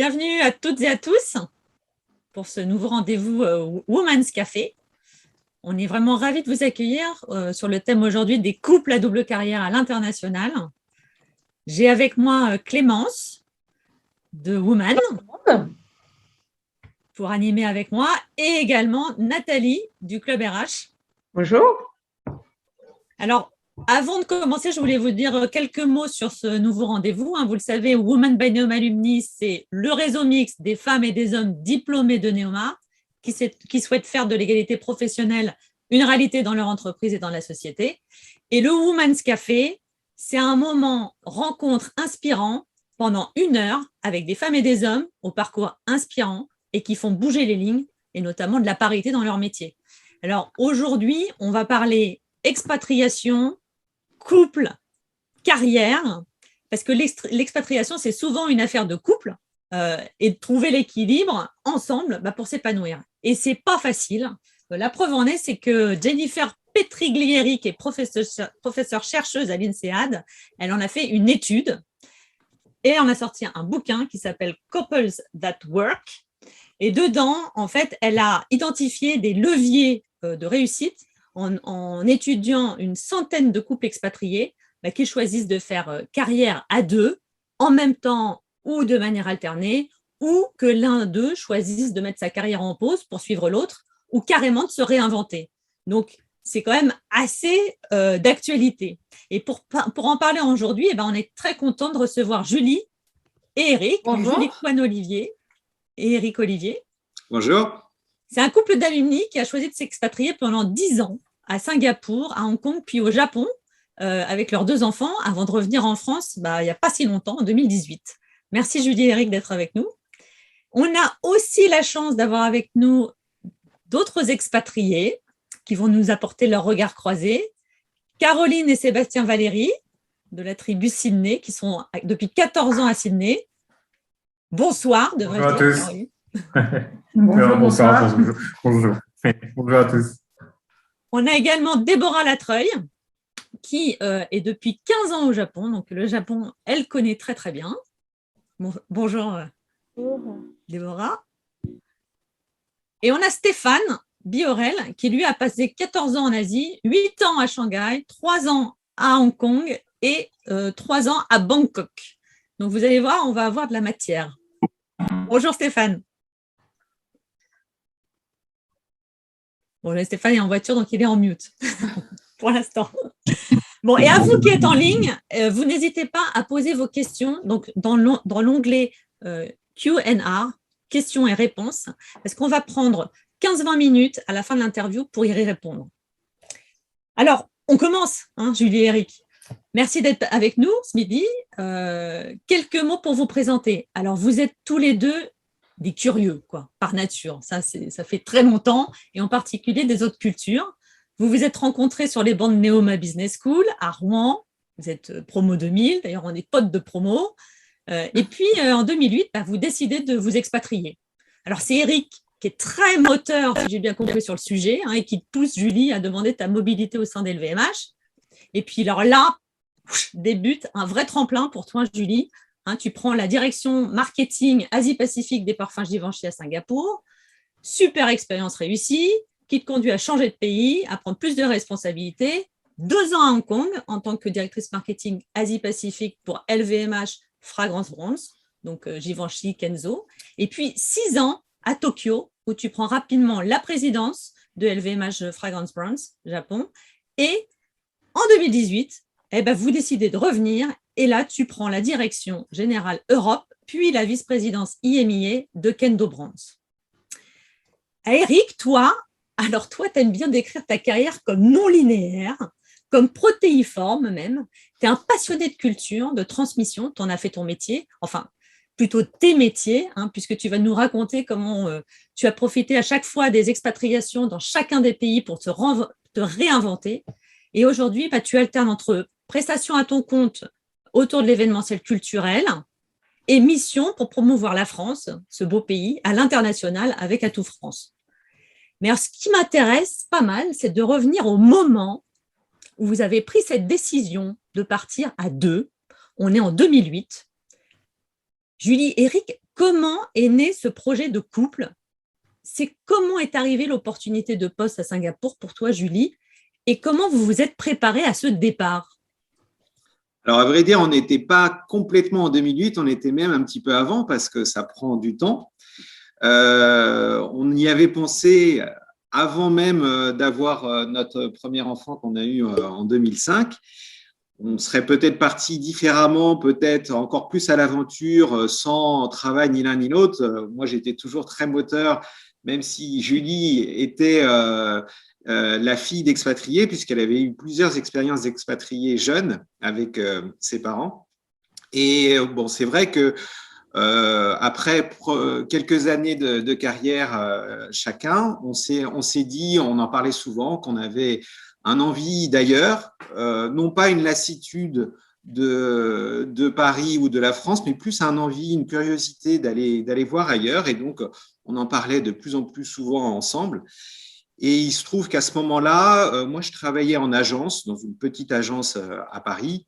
Bienvenue à toutes et à tous pour ce nouveau rendez-vous Women's Café. On est vraiment ravis de vous accueillir sur le thème aujourd'hui des couples à double carrière à l'international. J'ai avec moi Clémence de Woman pour animer avec moi et également Nathalie du Club RH. Bonjour. Alors, avant de commencer, je voulais vous dire quelques mots sur ce nouveau rendez-vous. Vous le savez, Women by Neoma Alumni, c'est le réseau mixte des femmes et des hommes diplômés de Neoma qui souhaitent faire de l'égalité professionnelle une réalité dans leur entreprise et dans la société. Et le Women's Café, c'est un moment rencontre inspirant pendant 1 heure avec des femmes et des hommes au parcours inspirant et qui font bouger les lignes et notamment de la parité dans leur métier. Alors aujourd'hui, on va parler expatriation, couple, carrière, parce que l'expatriation, c'est souvent une affaire de couple et de trouver l'équilibre ensemble pour s'épanouir. Et ce n'est pas facile. La preuve en est, c'est que Jennifer Petriglieri, qui est professeure chercheuse à l'INSEAD, elle en a fait une étude et elle en a sorti un bouquin qui s'appelle Couples That Work. Et dedans, en fait, elle a identifié des leviers de réussite en étudiant une centaine de couples expatriés qui choisissent de faire carrière à deux, en même temps ou de manière alternée, ou que l'un d'eux choisisse de mettre sa carrière en pause pour suivre l'autre, ou carrément de se réinventer. Donc, c'est quand même assez d'actualité. Et pour en parler aujourd'hui, on est très content de recevoir Julie et Eric. Bonjour. Julie Coine-Olivier et Eric Olivier. Bonjour. C'est un couple d'alumni qui a choisi de s'expatrier pendant 10 ans à Singapour, à Hong Kong, puis au Japon, avec leurs 2 enfants, avant de revenir en France il n'y a pas si longtemps, en 2018. Merci Julie et Eric d'être avec nous. On a aussi la chance d'avoir avec nous d'autres expatriés qui vont nous apporter leur regard croisé. Caroline et Sébastien Valéry, de la tribu Sydney, qui sont depuis 14 ans à Sydney. Bonsoir, Bonjour à tous. Bonsoir. Bonjour à tous. On a également Déborah Latreuil, qui est depuis 15 ans au Japon. Donc, le Japon, elle connaît très, très bien. Bonjour, Déborah. Et on a Stéphane Biorel, qui lui a passé 14 ans en Asie, 8 ans à Shanghai, 3 ans à Hong Kong et 3 ans à Bangkok. Donc, vous allez voir, on va avoir de la matière. Bonjour Stéphane. Bon, Stéphane est en voiture, donc il est en mute pour l'instant. Bon, et à vous qui êtes en ligne, vous n'hésitez pas à poser vos questions donc dans l'onglet Q&A, questions et réponses, parce qu'on va prendre 15-20 minutes à la fin de l'interview pour y répondre. Alors, on commence, Julie et Eric. Merci d'être avec nous ce midi. Quelques mots pour vous présenter. Alors, vous êtes tous les deux des curieux, par nature. Ça fait très longtemps, et en particulier des autres cultures. Vous vous êtes rencontrés sur les bancs de Neoma Business School à Rouen. Vous êtes promo 2000, d'ailleurs, on est potes de promo. Et puis, en 2008, vous décidez de vous expatrier. Alors, c'est Eric qui est très moteur, si j'ai bien compris, sur le sujet, et qui pousse Julie à demander ta mobilité au sein d'LVMH. Et puis, alors là, débute un vrai tremplin pour toi, Julie. Tu prends la direction marketing Asie-Pacifique des parfums Givenchy à Singapour. Super expérience réussie qui te conduit à changer de pays, à prendre plus de responsabilités. 2 ans à Hong Kong en tant que directrice marketing Asie-Pacifique pour LVMH Fragrance Brands, donc Givenchy, Kenzo. Et puis 6 ans à Tokyo où tu prends rapidement la présidence de LVMH Fragrance Brands, Japon. Et en 2018, vous décidez de revenir et là, tu prends la direction générale Europe, puis la vice-présidence IMIA de Kendo Brands. Eric, toi, tu aimes bien décrire ta carrière comme non linéaire, comme protéiforme même. Tu es un passionné de culture, de transmission, tu en as fait ton métier, enfin, plutôt tes métiers, puisque tu vas nous raconter comment tu as profité à chaque fois des expatriations dans chacun des pays pour te réinventer. Et aujourd'hui, tu alternes entre prestations à ton compte autour de l'événementiel culturel et mission pour promouvoir la France, ce beau pays, à l'international avec Atout France. Mais alors, ce qui m'intéresse pas mal, c'est de revenir au moment où vous avez pris cette décision de partir à 2. On est en 2008. Julie, Eric, comment est né ce projet de couple? C'est comment est arrivée l'opportunité de poste à Singapour pour toi, Julie, et comment vous vous êtes préparée à ce départ? Alors, à vrai dire, on n'était pas complètement en 2008, on était même un petit peu avant parce que ça prend du temps. On y avait pensé avant même d'avoir notre premier enfant qu'on a eu en 2005. On serait peut-être parti différemment, peut-être encore plus à l'aventure, sans travail ni l'un ni l'autre. Moi, j'étais toujours très moteur, même si Julie était la fille d'expatriés, puisqu'elle avait eu plusieurs expériences d'expatriés jeunes avec ses parents. Et bon, c'est vrai que après quelques années de carrière chacun, on s'est dit, on en parlait souvent, qu'on avait un envie d'ailleurs, non pas une lassitude de Paris ou de la France, mais plus un envie, une curiosité d'aller voir ailleurs. Et donc, on en parlait de plus en plus souvent ensemble. Et il se trouve qu'à ce moment-là, moi, je travaillais en agence, dans une petite agence à Paris,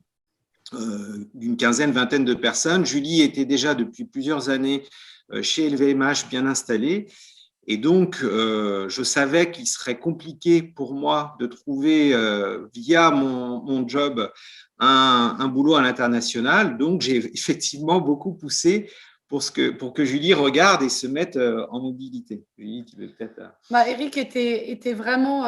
d'une quinzaine, vingtaine de personnes. Julie était déjà depuis plusieurs années chez LVMH, bien installée. Et donc, je savais qu'il serait compliqué pour moi de trouver, via mon job, un boulot à l'international. Donc, j'ai effectivement beaucoup poussé pour que Julie regarde et se mette en mobilité. Julie, tu veux peut-être… Eric était vraiment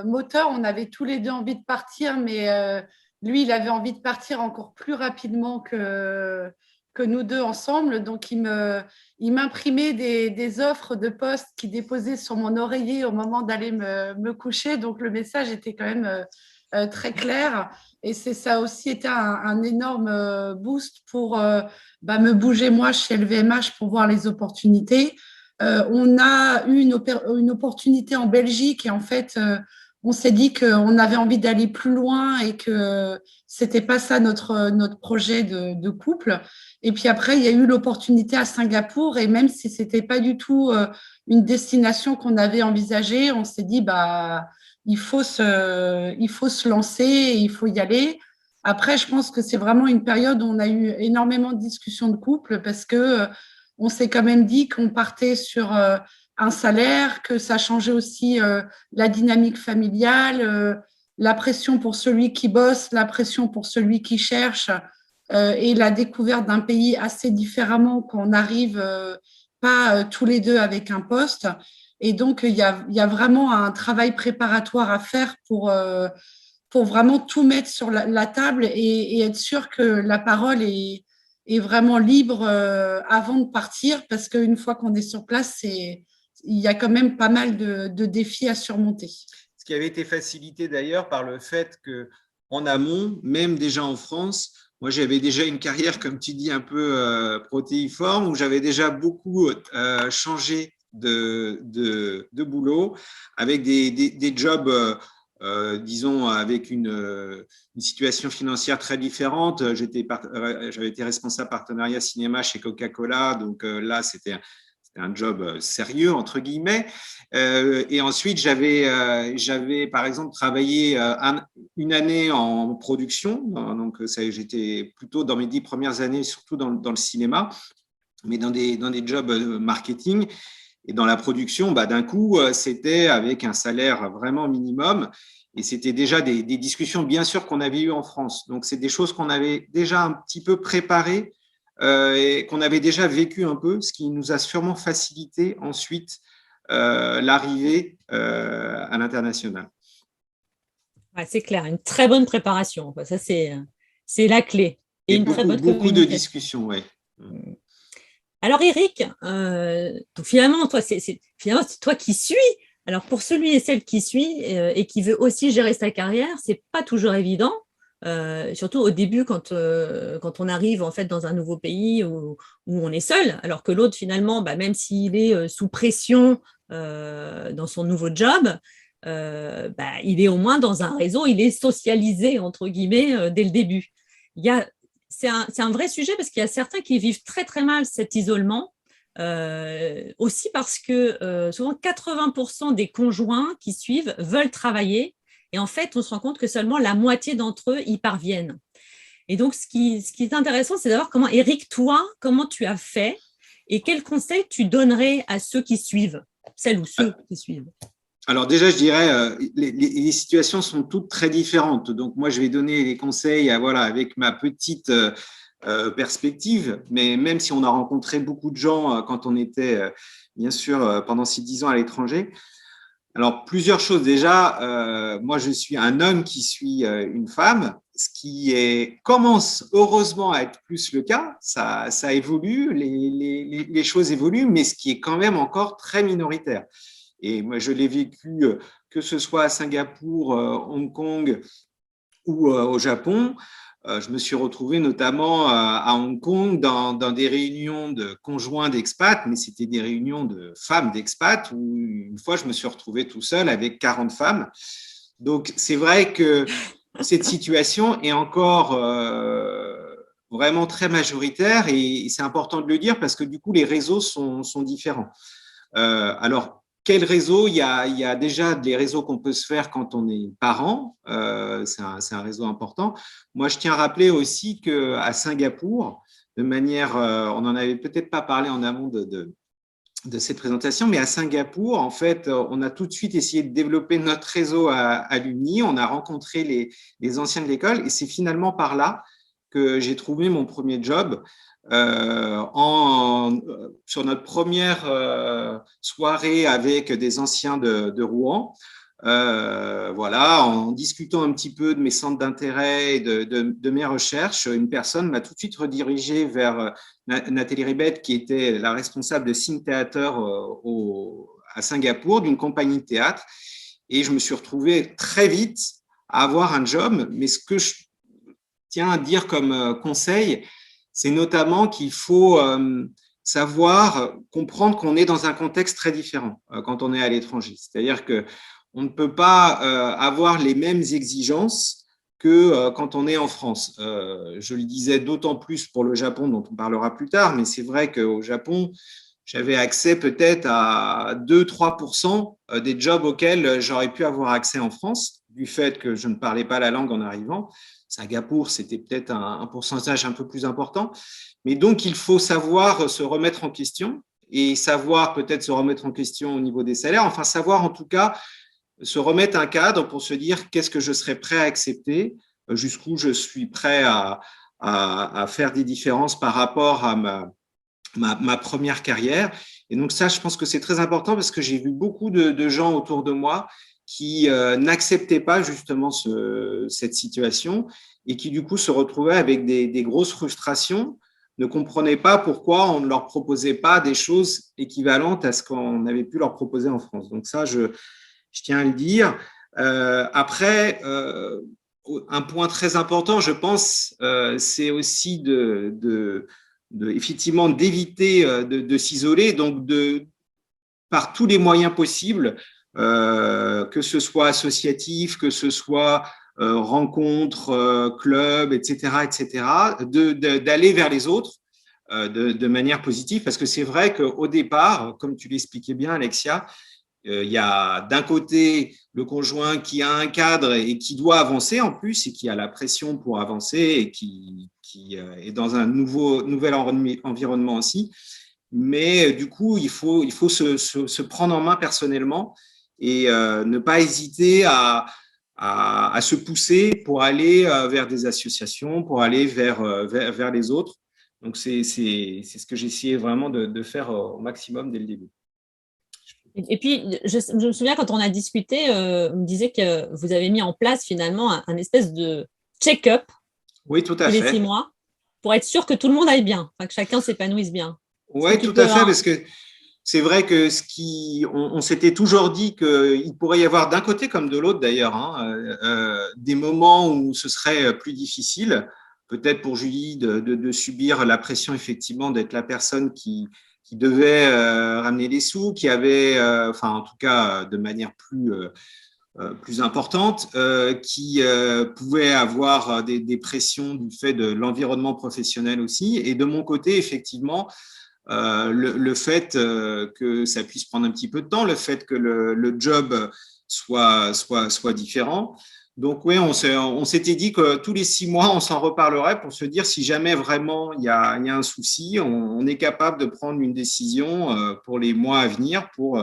moteur. On avait tous les deux envie de partir, mais lui, il avait envie de partir encore plus rapidement que nous deux ensemble. Donc, il m'imprimait des offres de poste qu'il déposait sur mon oreiller au moment d'aller me coucher. Donc, le message était quand même très clair. Et ça a aussi été un énorme boost pour me bouger, moi, chez LVMH pour voir les opportunités. On a eu une opportunité en Belgique et en fait, on s'est dit qu'on avait envie d'aller plus loin et que c'était pas ça notre projet de couple. Et puis après, il y a eu l'opportunité à Singapour et même si c'était pas du tout une destination qu'on avait envisagée, on s'est dit il faut se lancer, et il faut y aller. Après, je pense que c'est vraiment une période où on a eu énormément de discussions de couple parce que on s'est quand même dit qu'on partait sur un salaire, que ça changeait aussi la dynamique familiale, la pression pour celui qui bosse, la pression pour celui qui cherche et la découverte d'un pays assez différemment quand on arrive pas tous les deux avec un poste. Et donc, il y a vraiment un travail préparatoire à faire pour vraiment tout mettre sur la table et être sûr que la parole est vraiment libre avant de partir, parce qu'une fois qu'on est sur place, il y a quand même pas mal de défis à surmonter. Ce qui avait été facilité d'ailleurs par le fait qu'en amont, même déjà en France, moi j'avais déjà une carrière, comme tu dis, un peu protéiforme, où j'avais déjà beaucoup changé de boulot, avec des jobs disons, avec une situation financière très différente. J'avais été responsable partenariat cinéma chez Coca-Cola, donc là, c'était un job sérieux, entre guillemets. Et ensuite, j'avais, par exemple, travaillé une année en production. Donc, j'étais plutôt dans mes 10 premières années, surtout dans le cinéma, mais dans des jobs marketing. Et dans la production, d'un coup, c'était avec un salaire vraiment minimum. Et c'était déjà des discussions, bien sûr, qu'on avait eues en France. Donc, c'est des choses qu'on avait déjà un petit peu préparées et qu'on avait déjà vécu un peu, ce qui nous a sûrement facilité ensuite l'arrivée à l'international. Ouais, c'est clair, une très bonne préparation. Ça, c'est la clé. Et beaucoup de discussions, oui. Alors, Eric, donc finalement, c'est toi qui suis. Alors, pour celui et celle qui suit et qui veut aussi gérer sa carrière, c'est pas toujours évident, surtout au début quand on arrive en fait dans un nouveau pays où on est seul, alors que l'autre finalement, même s'il est sous pression dans son nouveau job, il est au moins dans un réseau, il est socialisé entre guillemets dès le début. C'est un vrai sujet parce qu'il y a certains qui vivent très très mal cet isolement. Aussi parce que souvent 80% des conjoints qui suivent veulent travailler et en fait on se rend compte que seulement la moitié d'entre eux y parviennent. Et donc ce qui est intéressant, c'est de voir comment, Eric, toi, comment tu as fait Et quel conseil tu donnerais à ceux qui suivent, celles ou ceux qui suivent? Alors déjà, je dirais, les situations sont toutes très différentes. Donc moi, je vais donner les conseils avec ma petite perspective. Mais même si on a rencontré beaucoup de gens quand on était, bien sûr, pendant ces 10 ans à l'étranger. Alors, plusieurs choses. Déjà, moi, je suis un homme qui suit une femme, ce qui commence heureusement à être plus le cas. Ça évolue, les choses évoluent, mais ce qui est quand même encore très minoritaire. Et moi, je l'ai vécu, que ce soit à Singapour, Hong Kong ou au Japon. Je me suis retrouvé notamment à Hong Kong dans des réunions de conjoints d'expats, mais c'était des réunions de femmes d'expats où une fois, je me suis retrouvé tout seul avec 40 femmes. Donc, c'est vrai que cette situation est encore vraiment très majoritaire et c'est important de le dire parce que du coup, les réseaux sont différents. Alors, quel réseau? Il y a déjà des réseaux qu'on peut se faire quand on est parent. C'est un réseau important. Moi, je tiens à rappeler aussi qu'à Singapour, de manière, on n'en avait peut-être pas parlé en amont de cette présentation, mais à Singapour, en fait, on a tout de suite essayé de développer notre réseau à l'Uni. On a rencontré les anciens de l'école et c'est finalement par là que j'ai trouvé mon premier job. Sur notre première soirée avec des anciens de Rouen, en discutant un petit peu de mes centres d'intérêt et de mes recherches, une personne m'a tout de suite redirigé vers Nathalie Ribet, qui était la responsable de Sing Theater à Singapour, d'une compagnie de théâtre. Et je me suis retrouvé très vite à avoir un job. Mais ce que je tiens à dire comme conseil, c'est notamment qu'il faut savoir comprendre qu'on est dans un contexte très différent quand on est à l'étranger. C'est-à-dire qu'on ne peut pas avoir les mêmes exigences que quand on est en France. Je le disais d'autant plus pour le Japon, dont on parlera plus tard, mais c'est vrai qu'au Japon, j'avais accès peut-être à 2-3% des jobs auxquels j'aurais pu avoir accès en France, du fait que je ne parlais pas la langue en arrivant. Singapour, c'était peut-être un pourcentage un peu plus important. Mais donc, il faut savoir se remettre en question et savoir peut-être se remettre en question au niveau des salaires. Enfin, savoir en tout cas se remettre un cadre pour se dire qu'est-ce que je serais prêt à accepter, jusqu'où je suis prêt à faire des différences par rapport à ma première carrière. Et donc ça, je pense que c'est très important parce que j'ai vu beaucoup de gens autour de moi qui n'acceptaient pas justement cette situation et qui du coup se retrouvaient avec des grosses frustrations, ne comprenaient pas pourquoi on ne leur proposait pas des choses équivalentes à ce qu'on avait pu leur proposer en France. Donc ça, je tiens à le dire. Après, un point très important, je pense, c'est aussi effectivement d'éviter de s'isoler, donc par tous les moyens possibles, que ce soit associatif, que ce soit rencontres, clubs, etc., d'aller vers les autres de manière positive, parce que c'est vrai qu'au départ, comme tu l'expliquais bien, Alexia, il y a d'un côté le conjoint qui a un cadre et qui doit avancer en plus et qui a la pression pour avancer et qui est dans un nouvel environnement aussi. Mais du coup, il faut se prendre en main personnellement et ne pas hésiter à se pousser pour aller vers des associations, pour aller vers les autres. Donc, c'est ce que j'ai essayé vraiment de faire au maximum dès le début. Et puis, je me souviens quand on a discuté, on me disait que vous avez mis en place finalement un espèce de check-up oui, tout à tous les fait. 6 mois pour être sûr que tout le monde aille bien, que chacun s'épanouisse bien. Oui, tout à fait, parce que c'est vrai que on s'était toujours dit qu'il pourrait y avoir d'un côté comme de l'autre d'ailleurs, des moments où ce serait plus difficile, peut-être pour Julie de subir la pression effectivement d'être la personne qui devait ramener les sous, qui avait, en tout cas de manière plus importante, qui pouvait avoir des pressions du fait de l'environnement professionnel aussi. Et de mon côté, effectivement, le fait que ça puisse prendre un petit peu de temps, le fait que le job soit différent, Donc oui, on s'était dit que tous les 6 mois, on s'en reparlerait pour se dire si jamais vraiment il y a un souci, on est capable de prendre une décision pour les mois à venir pour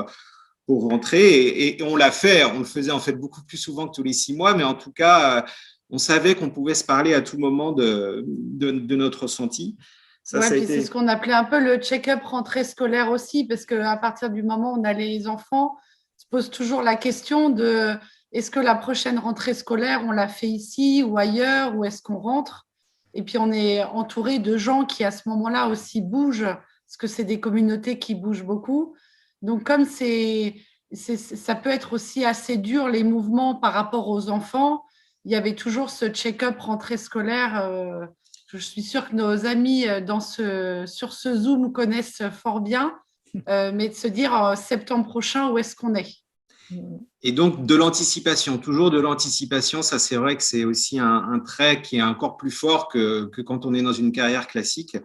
rentrer. Et on l'a fait, on le faisait en fait beaucoup plus souvent que tous les 6 mois, mais en tout cas, on savait qu'on pouvait se parler à tout moment de notre ressenti. Ça a été... c'est ce qu'on appelait un peu le check-up rentrée scolaire aussi, parce qu'à partir du moment où on a les enfants, on se pose toujours la question de est-ce que la prochaine rentrée scolaire, on l'a fait ici ou ailleurs, ou est-ce qu'on rentre? Et puis, on est entouré de gens qui, à ce moment-là, aussi bougent, parce que c'est des communautés qui bougent beaucoup. Donc, comme ça peut être aussi assez dur, les mouvements par rapport aux enfants, il y avait toujours ce check-up rentrée scolaire. Je suis sûre que nos amis sur ce Zoom connaissent fort bien, mais de se dire septembre prochain, où est-ce qu'on est? Et donc, de l'anticipation, toujours de l'anticipation, ça c'est vrai que c'est aussi un trait qui est encore plus fort que quand on est dans une carrière classique,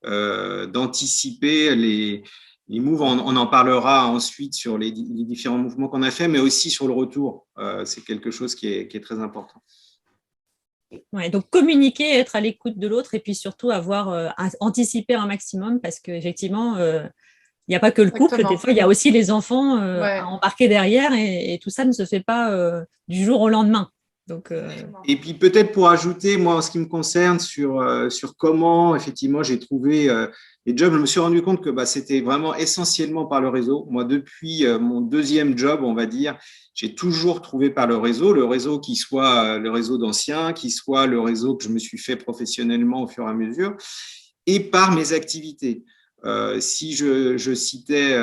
d'anticiper les mouvements. On en parlera ensuite sur les différents mouvements qu'on a fait, mais aussi sur le retour. C'est quelque chose qui est très important. Ouais, donc communiquer, être à l'écoute de l'autre et puis surtout anticiper un maximum parce qu'effectivement, il n'y a pas que le couple, des fois, il y a aussi les enfants à embarquer derrière et tout ça ne se fait pas du jour au lendemain. Donc, Et puis peut-être pour ajouter, moi, en ce qui me concerne, sur comment, effectivement, j'ai trouvé les jobs, je me suis rendu compte que c'était vraiment essentiellement par le réseau. Moi, depuis mon 2e job, on va dire, j'ai toujours trouvé par le réseau qui soit le réseau d'anciens, qui soit le réseau que je me suis fait professionnellement au fur et à mesure, et par mes activités. Si je citais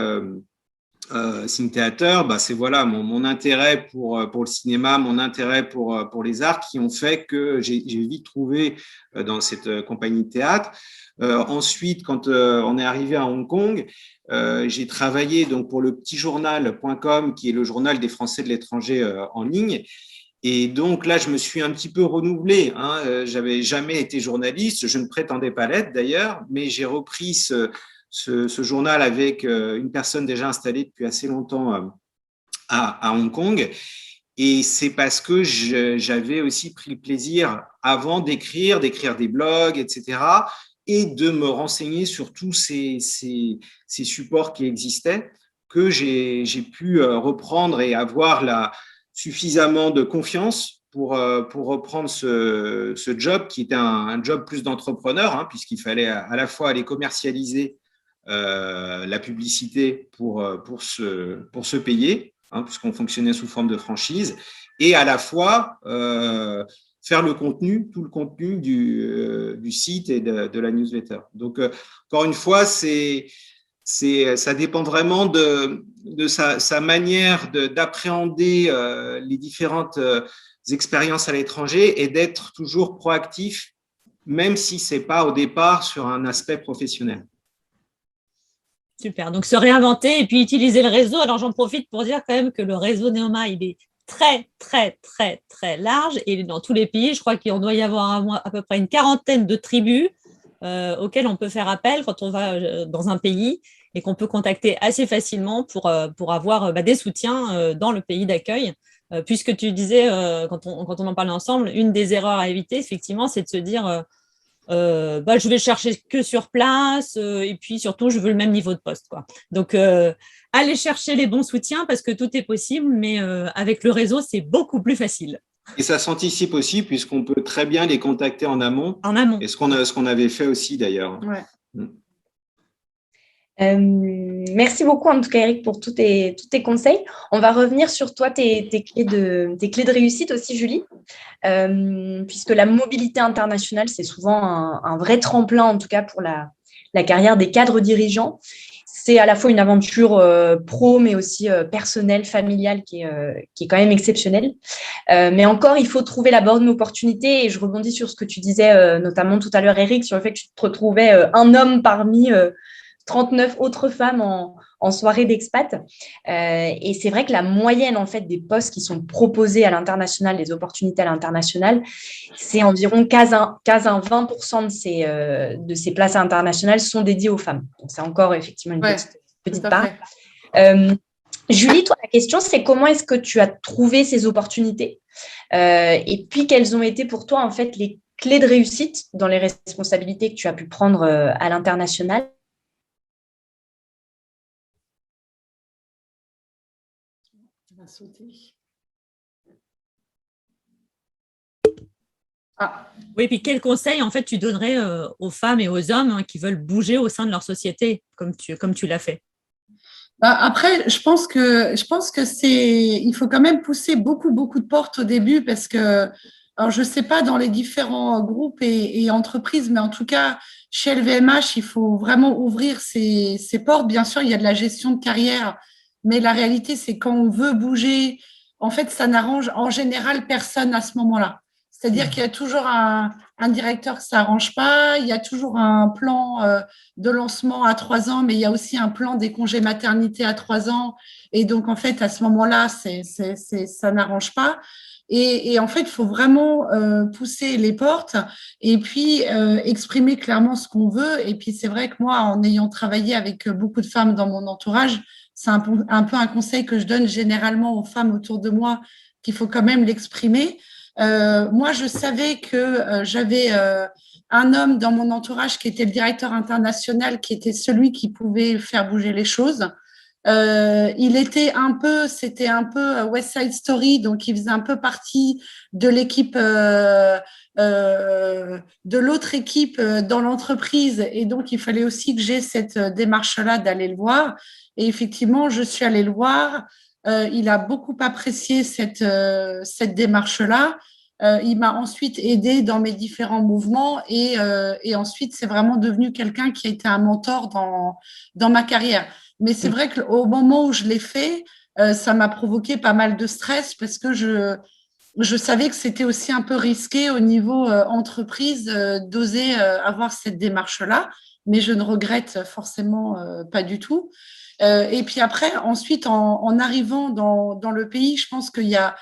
Think Theater, c'est voilà mon intérêt pour le cinéma, mon intérêt pour les arts qui ont fait que j'ai vite trouvé dans cette compagnie de théâtre. Ensuite, quand on est arrivé à Hong Kong, j'ai travaillé donc pour le petitjournal.com qui est le journal des Français de l'étranger en ligne. Et donc là, je me suis un petit peu renouvelé. J'avais jamais été journaliste, je ne prétendais pas l'être d'ailleurs, mais j'ai repris ce journal avec une personne déjà installée depuis assez longtemps à Hong Kong. Et c'est parce que j'avais aussi pris le plaisir avant d'écrire des blogs, etc., et de me renseigner sur tous ces supports qui existaient, que j'ai pu reprendre et avoir suffisamment de confiance pour reprendre ce job qui était un job plus d'entrepreneur, puisqu'il fallait à la fois aller commercialiser la publicité pour se payer, puisqu'on fonctionnait sous forme de franchise, et à la fois faire tout le contenu du site et de la newsletter. Donc, encore une fois, ça dépend vraiment de sa manière d'appréhender les différentes expériences à l'étranger et d'être toujours proactif, même si ce n'est pas au départ sur un aspect professionnel. Super, donc se réinventer et puis utiliser le réseau. Alors, j'en profite pour dire quand même que le réseau Neoma, il est très, très, très, très large et dans tous les pays. Je crois qu'il doit y avoir à peu près une 40aine de tribus auxquelles on peut faire appel quand on va dans un pays et qu'on peut contacter assez facilement pour avoir des soutiens dans le pays d'accueil. Puisque tu disais, quand on en parlait ensemble, une des erreurs à éviter, effectivement, c'est de se dire je vais chercher que sur place et puis surtout, je veux le même niveau de poste, quoi. Donc, allez chercher les bons soutiens parce que tout est possible, mais avec le réseau, c'est beaucoup plus facile. Et ça s'anticipe aussi puisqu'on peut très bien les contacter en amont. En amont. Et ce qu'on avait fait aussi d'ailleurs. Ouais. Merci beaucoup en tout cas Eric pour tous tes conseils. On va revenir sur toi, tes clés de réussite aussi Julie, puisque la mobilité internationale c'est souvent un vrai tremplin en tout cas pour la carrière des cadres dirigeants. C'est à la fois une aventure pro mais aussi personnelle, familiale qui est quand même exceptionnelle. Mais encore, il faut trouver la bonne opportunité et je rebondis sur ce que tu disais notamment tout à l'heure Eric sur le fait que tu te retrouvais un homme parmi 39 autres femmes en soirée d'expat. Et c'est vrai que la moyenne en fait, des postes qui sont proposés à l'international, les opportunités à l'international, c'est environ 15-20% de ces places internationales sont dédiées aux femmes. Donc, c'est encore effectivement une petite part. Julie, toi, la question, c'est comment est-ce que tu as trouvé ces opportunités et puis quelles ont été pour toi, en fait, les clés de réussite dans les responsabilités que tu as pu prendre à l'international? Tu vas sauter. Ah. Oui, puis quel conseil en fait tu donnerais aux femmes et aux hommes qui veulent bouger au sein de leur société, comme tu l'as fait? Après, je pense que il faut quand même pousser beaucoup, beaucoup de portes au début parce que, alors je sais pas dans les différents groupes et entreprises, mais en tout cas, chez LVMH, il faut vraiment ouvrir ces portes. Bien sûr, il y a de la gestion de carrière, mais la réalité, c'est quand on veut bouger, en fait, ça n'arrange en général personne à ce moment-là. C'est-à-dire qu'il y a toujours un directeur que ça arrange pas, il y a toujours un plan de lancement à 3 ans, mais il y a aussi un plan des congés maternité à 3 ans. Et donc, en fait, à ce moment-là, ça n'arrange pas. Et en fait, il faut vraiment pousser les portes et puis exprimer clairement ce qu'on veut. Et puis, c'est vrai que moi, en ayant travaillé avec beaucoup de femmes dans mon entourage, c'est un peu un conseil que je donne généralement aux femmes autour de moi, qu'il faut quand même l'exprimer. Moi, je savais que j'avais un homme dans mon entourage qui était le directeur international, qui était celui qui pouvait faire bouger les choses. C'était un peu West Side Story, donc il faisait un peu partie de l'équipe, de l'autre équipe dans l'entreprise, et donc il fallait aussi que j'ai cette démarche-là d'aller le voir. Et effectivement, je suis allée le voir. Il a beaucoup apprécié cette démarche-là. Il m'a ensuite aidé dans mes différents mouvements et ensuite, c'est vraiment devenu quelqu'un qui a été un mentor dans ma carrière. Mais c'est vrai qu'au moment où je l'ai fait, ça m'a provoqué pas mal de stress parce que je savais que c'était aussi un peu risqué au niveau entreprise d'oser avoir cette démarche-là, mais je ne regrette forcément pas du tout. Et puis après, ensuite, en arrivant dans le pays, je pense qu'il y a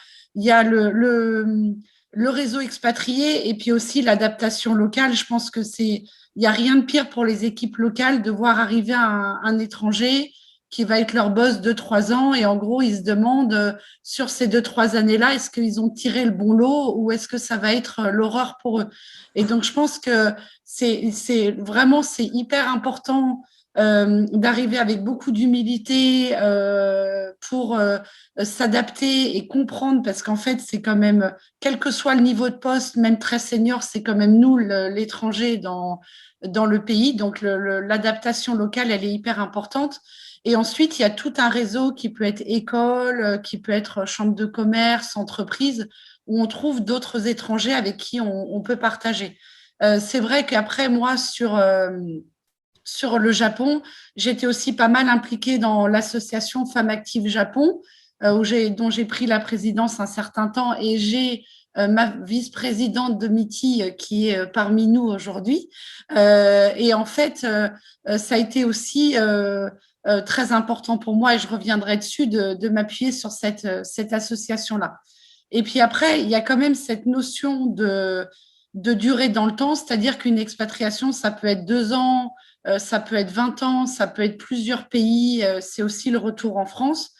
le réseau expatrié et puis aussi l'adaptation locale. Je pense il n'y a rien de pire pour les équipes locales de voir arriver un étranger qui va être leur boss 2-3 ans et en gros, ils se demandent sur ces 2-3 années-là, est-ce qu'ils ont tiré le bon lot ou est-ce que ça va être l'horreur pour eux? Et donc, je pense que c'est hyper important d'arriver avec beaucoup d'humilité pour s'adapter et comprendre parce qu'en fait, c'est quand même, quel que soit le niveau de poste, même très senior, c'est quand même nous, l'étranger dans le pays. Donc, l'adaptation locale, elle est hyper importante. Et ensuite, il y a tout un réseau qui peut être école, qui peut être chambre de commerce, entreprise, où on trouve d'autres étrangers avec qui on peut partager. C'est vrai qu'après, moi, sur le Japon, j'étais aussi pas mal impliquée dans l'association Femmes Actives Japon, dont j'ai pris la présidence un certain temps, et j'ai ma vice-présidente de MITI qui est parmi nous aujourd'hui. Et en fait, ça a été aussi très important pour moi, et je reviendrai dessus, de m'appuyer sur cette association-là. Et puis après, il y a quand même cette notion de durée dans le temps, c'est-à-dire qu'une expatriation, ça peut être 2 ans, ça peut être 20 ans, ça peut être plusieurs pays, c'est aussi le retour en France.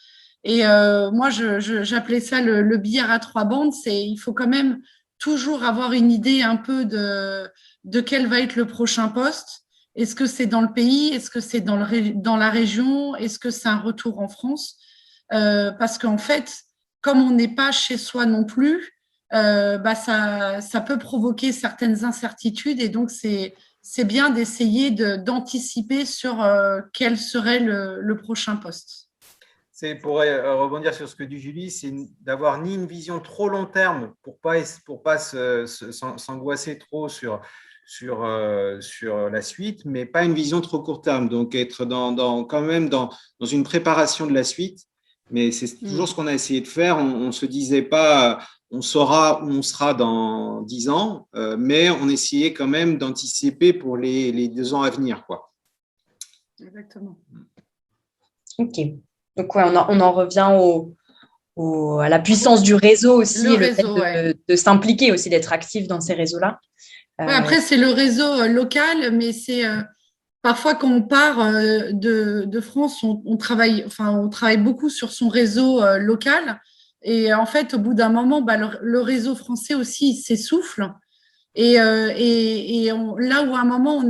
Et moi, j'appelais ça le billard à 3 bandes. Il faut quand même toujours avoir une idée un peu de quel va être le prochain poste. Est-ce que c'est dans le pays? Est-ce que c'est dans la région? Est-ce que c'est un retour en France? Parce qu'en fait, comme on n'est pas chez soi non plus, ça peut provoquer certaines incertitudes. Et donc, c'est bien d'essayer d'anticiper sur quel serait le prochain poste. C'est pour rebondir sur ce que dit Julie, c'est d'avoir ni une vision trop long terme pour pas s'angoisser trop sur la suite, mais pas une vision trop court terme. Donc être quand même dans une préparation de la suite. Mais c'est toujours ce qu'on a essayé de faire. On se disait pas on saura où on sera dans 10 ans, mais on essayait quand même d'anticiper pour les 2 ans à venir, quoi. Exactement. Ok. Donc, ouais, on en revient à la puissance du réseau aussi, et le fait de s'impliquer aussi, d'être actif dans ces réseaux-là. Ouais, après, c'est le réseau local, mais parfois, quand on part de France, on travaille, enfin, on travaille beaucoup sur son réseau local. Et en fait, au bout d'un moment, bah, le réseau français aussi il s'essouffle. Là où à un moment,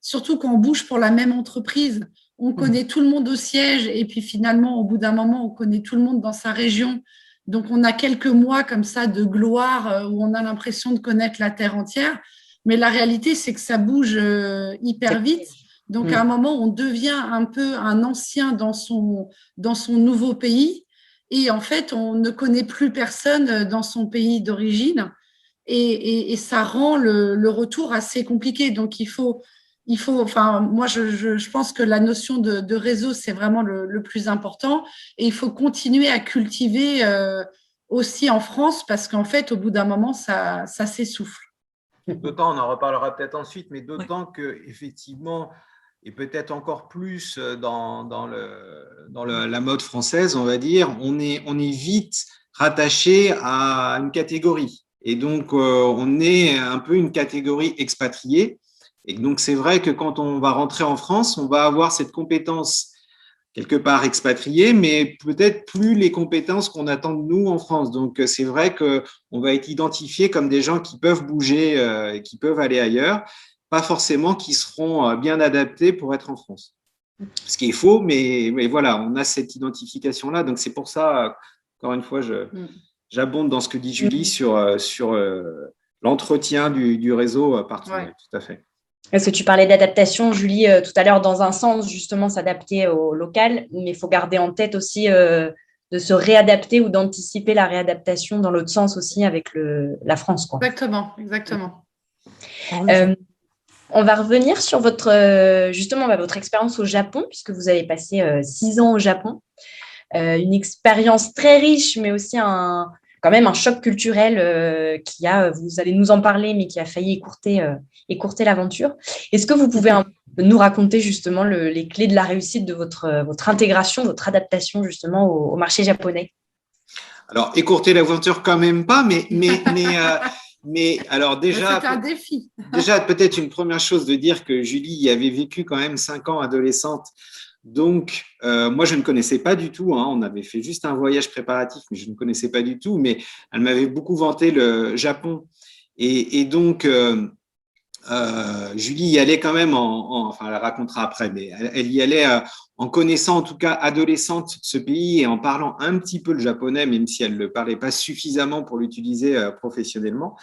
surtout quand on bouge pour la même entreprise, on connaît tout le monde au siège et puis finalement, au bout d'un moment, on connaît tout le monde dans sa région. Donc, on a quelques mois comme ça de gloire où on a l'impression de connaître la terre entière. Mais la réalité, c'est que ça bouge hyper vite. Donc, à un moment, on devient un peu un ancien dans son nouveau pays. Et en fait, on ne connaît plus personne dans son pays d'origine et ça rend le retour assez compliqué. Donc, enfin, moi, je pense que la notion de réseau, c'est vraiment le plus important. Et il faut continuer à cultiver aussi en France parce qu'en fait, au bout d'un moment, ça s'essouffle. D'autant, on en reparlera peut-être ensuite, mais d'autant que effectivement, et peut-être encore plus dans la mode française, on va dire, on est vite rattaché à une catégorie. Et donc, on est un peu une catégorie expatriée. Et donc, c'est vrai que quand on va rentrer en France, on va avoir cette compétence quelque part expatriée, mais peut-être plus les compétences qu'on attend de nous en France. Donc, c'est vrai qu'on va être identifié comme des gens qui peuvent bouger, qui peuvent aller ailleurs, pas forcément qui seront bien adaptés pour être en France. Ce qui est faux, mais voilà, on a cette identification-là. Donc, c'est pour ça, encore une fois, j'abonde dans ce que dit Julie sur l'entretien du réseau partenaire. Tout à fait. Parce que tu parlais d'adaptation, Julie, tout à l'heure, dans un sens, justement, s'adapter au local, mais il faut garder en tête aussi de se réadapter ou d'anticiper la réadaptation dans l'autre sens aussi avec la France, quoi. Exactement. On va revenir sur votre expérience au Japon, puisque vous avez passé 6 ans au Japon. Une expérience très riche, mais aussi quand même un choc culturel vous allez nous en parler, mais qui a failli écourter l'aventure. Est-ce que vous pouvez nous raconter justement les clés de la réussite de votre intégration, votre adaptation justement au marché japonais? Alors, écourter l'aventure quand même pas, mais alors déjà… C'est un défi. Déjà, peut-être une première chose de dire que Julie avait vécu quand même 5 ans adolescente. Donc, moi, je ne connaissais pas du tout. On avait fait juste un voyage préparatif, mais je ne connaissais pas du tout. Mais elle m'avait beaucoup vanté le Japon. Et donc, Julie y allait quand même enfin, elle racontera après, mais elle y allait en connaissant, en tout cas, adolescente, ce pays et en parlant un petit peu le japonais, même si elle ne le parlait pas suffisamment pour l'utiliser professionnellement.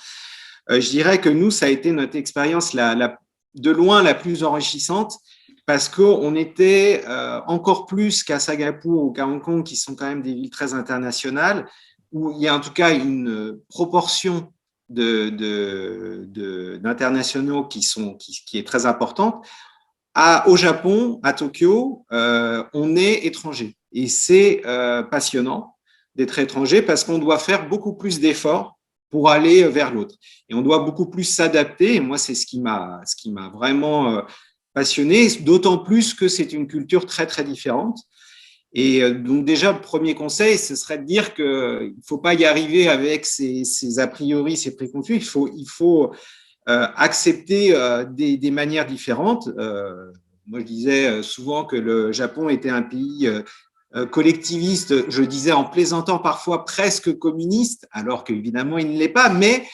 Je dirais que nous, ça a été notre expérience de loin la plus enrichissante parce qu'on était encore plus qu'à Singapour ou qu'à Hong Kong, qui sont quand même des villes très internationales, où il y a en tout cas une proportion d'internationaux qui est très importante. Au Japon, à Tokyo, on est étranger et c'est passionnant d'être étranger parce qu'on doit faire beaucoup plus d'efforts pour aller vers l'autre. Et on doit beaucoup plus s'adapter. Et moi, c'est ce qui m'a vraiment passionné, d'autant plus que c'est une culture très, très différente. Et donc déjà, le premier conseil, ce serait de dire qu'il ne faut pas y arriver avec ses a priori, ses préconçus. Il faut accepter des manières différentes. Moi, je disais souvent que le Japon était un pays collectiviste, je disais en plaisantant parfois presque communiste, alors qu'évidemment il ne l'est pas, mais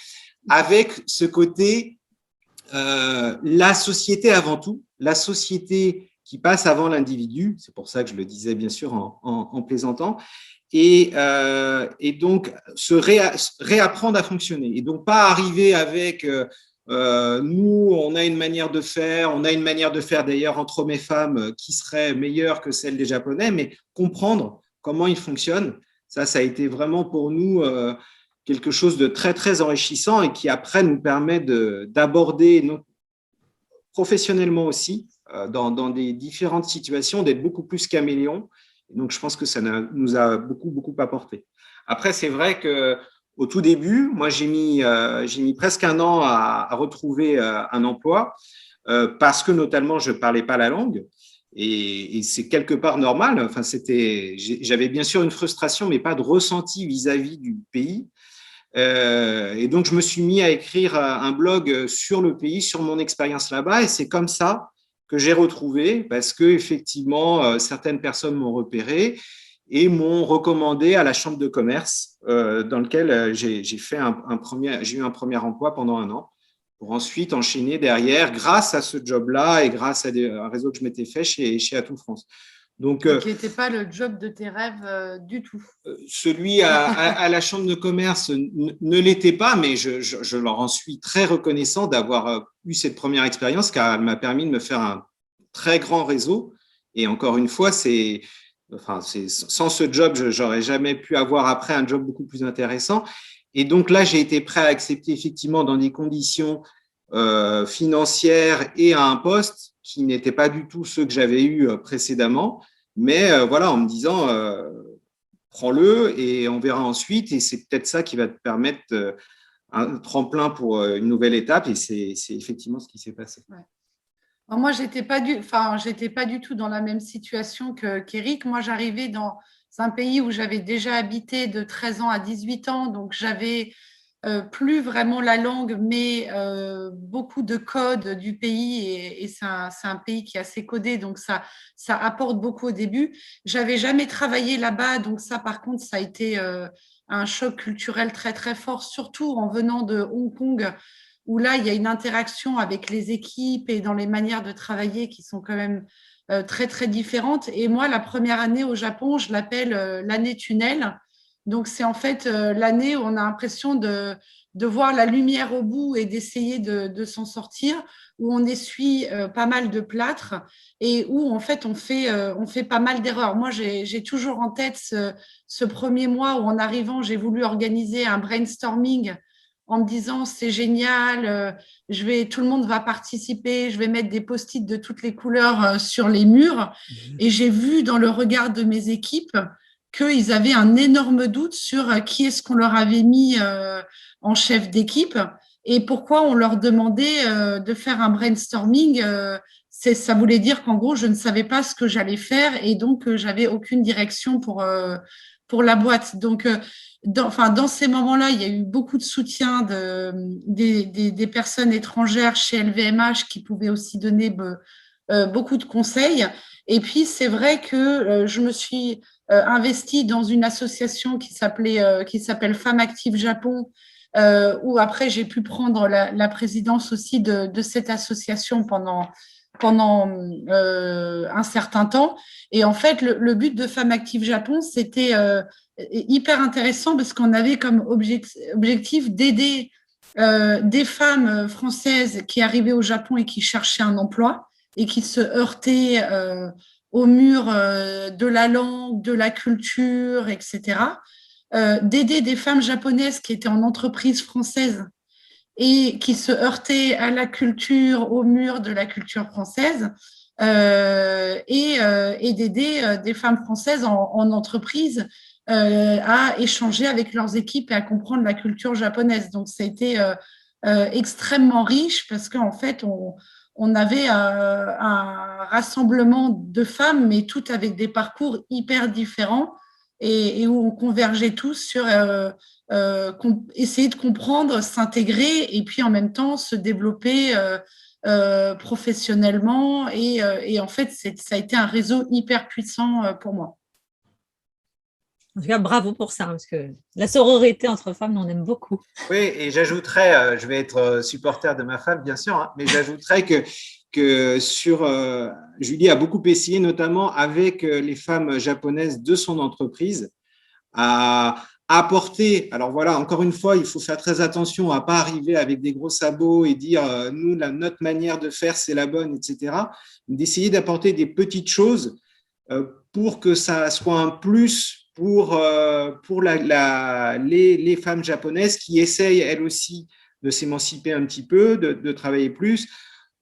avec ce côté la société avant tout, la société qui passe avant l'individu, c'est pour ça que je le disais bien sûr en plaisantant, et donc se réapprendre à fonctionner, et donc pas arriver avec nous, on a une manière de faire, d'ailleurs entre hommes et femmes qui serait meilleure que celle des Japonais, mais comprendre comment ils fonctionnent, ça a été vraiment pour nous quelque chose de très, très enrichissant et qui après nous permet d'aborder professionnellement aussi dans des différentes situations, d'être beaucoup plus caméléon. Donc, je pense que ça nous a beaucoup, beaucoup apporté. Après, c'est vrai que au tout début, moi, j'ai mis presque 1 an à retrouver un emploi parce que notamment, je ne parlais pas la langue et c'est quelque part normal. Enfin, j'avais bien sûr une frustration, mais pas de ressenti vis-à-vis du pays Et donc, je me suis mis à écrire un blog sur le pays, sur mon expérience là-bas. Et c'est comme ça que j'ai retrouvé, parce que effectivement, certaines personnes m'ont repéré et m'ont recommandé à la chambre de commerce, dans lequel j'ai eu un premier emploi pendant 1 an, pour ensuite enchaîner derrière, grâce à ce job-là et grâce à un réseau que je m'étais fait chez Atout France. Donc, qui n'était pas le job de tes rêves du tout. Celui à la chambre de commerce ne l'était pas, mais je leur en suis très reconnaissant d'avoir eu cette première expérience, car elle m'a permis de me faire un très grand réseau. Et encore une fois, sans ce job, je n'aurais jamais pu avoir après un job beaucoup plus intéressant. Et donc là, j'ai été prêt à accepter effectivement dans des conditions financières et à un poste qui n'étaient pas du tout ceux que j'avais eu précédemment. Mais voilà, en me disant, prends-le et on verra ensuite. Et c'est peut-être ça qui va te permettre un tremplin pour une nouvelle étape. Et c'est effectivement ce qui s'est passé. Ouais. Moi, j'étais pas du tout dans la même situation qu'Éric. Moi, j'arrivais dans un pays où j'avais déjà habité de 13 ans à 18 ans. Donc, j'avais plus vraiment la langue, mais beaucoup de codes du pays. Et c'est un pays qui est assez codé. Donc, ça apporte beaucoup au début. J'avais jamais travaillé là-bas. Donc, ça, par contre, ça a été un choc culturel très, très fort, surtout en venant de Hong Kong, où là, il y a une interaction avec les équipes et dans les manières de travailler qui sont quand même très, très différentes. Et moi, la première année au Japon, je l'appelle l'année tunnel. Donc, c'est en fait l'année où on a l'impression de voir la lumière au bout et d'essayer de s'en sortir, où on essuie pas mal de plâtre et où, en fait, on fait pas mal d'erreurs. Moi, j'ai toujours en tête ce premier mois où, en arrivant, j'ai voulu organiser un brainstorming en me disant c'est génial, tout le monde va participer, je vais mettre des post-it de toutes les couleurs sur les murs. Et j'ai vu dans le regard de mes équipes qu'ils avaient un énorme doute sur qui est-ce qu'on leur avait mis en chef d'équipe et pourquoi on leur demandait de faire un brainstorming. Ça voulait dire qu'en gros, je ne savais pas ce que j'allais faire et donc j'avais aucune direction pour la boîte. Donc, dans ces moments-là, il y a eu beaucoup de soutien des personnes étrangères chez LVMH qui pouvaient aussi donner beaucoup de conseils. Et puis, c'est vrai que je me suis investie dans une association qui s'appelle Femmes Actives Japon, où après, j'ai pu prendre la présidence aussi de cette association pendant un certain temps. Et en fait, le but de Femmes Actives Japon, c'était hyper intéressant parce qu'on avait comme objectif d'aider des femmes françaises qui arrivaient au Japon et qui cherchaient un emploi et qui se heurtaient au mur de la langue, de la culture, etc. D'aider des femmes japonaises qui étaient en entreprise française et qui se heurtaient à la culture, au mur de la culture française, et d'aider des femmes françaises en entreprise à échanger avec leurs équipes et à comprendre la culture japonaise. Donc, ça a été extrêmement riche parce qu'en fait, on avait un rassemblement de femmes, mais toutes avec des parcours hyper différents et où on convergeait tous sur essayer de comprendre, s'intégrer et puis en même temps se développer professionnellement. Et en fait, ça a été un réseau hyper puissant pour moi. En tout cas, bravo pour ça, parce que la sororité entre femmes, on aime beaucoup. Oui, et j'ajouterais, je vais être supporter de ma femme, bien sûr, hein, mais j'ajouterais que Julie a beaucoup essayé, notamment avec les femmes japonaises de son entreprise, à apporter. Alors voilà, encore une fois, il faut faire très attention à ne pas arriver avec des gros sabots et dire nous, notre manière de faire, c'est la bonne, etc. D'essayer d'apporter des petites choses pour que ça soit un plus pour les femmes japonaises qui essayent, elles aussi, de s'émanciper un petit peu, de travailler plus.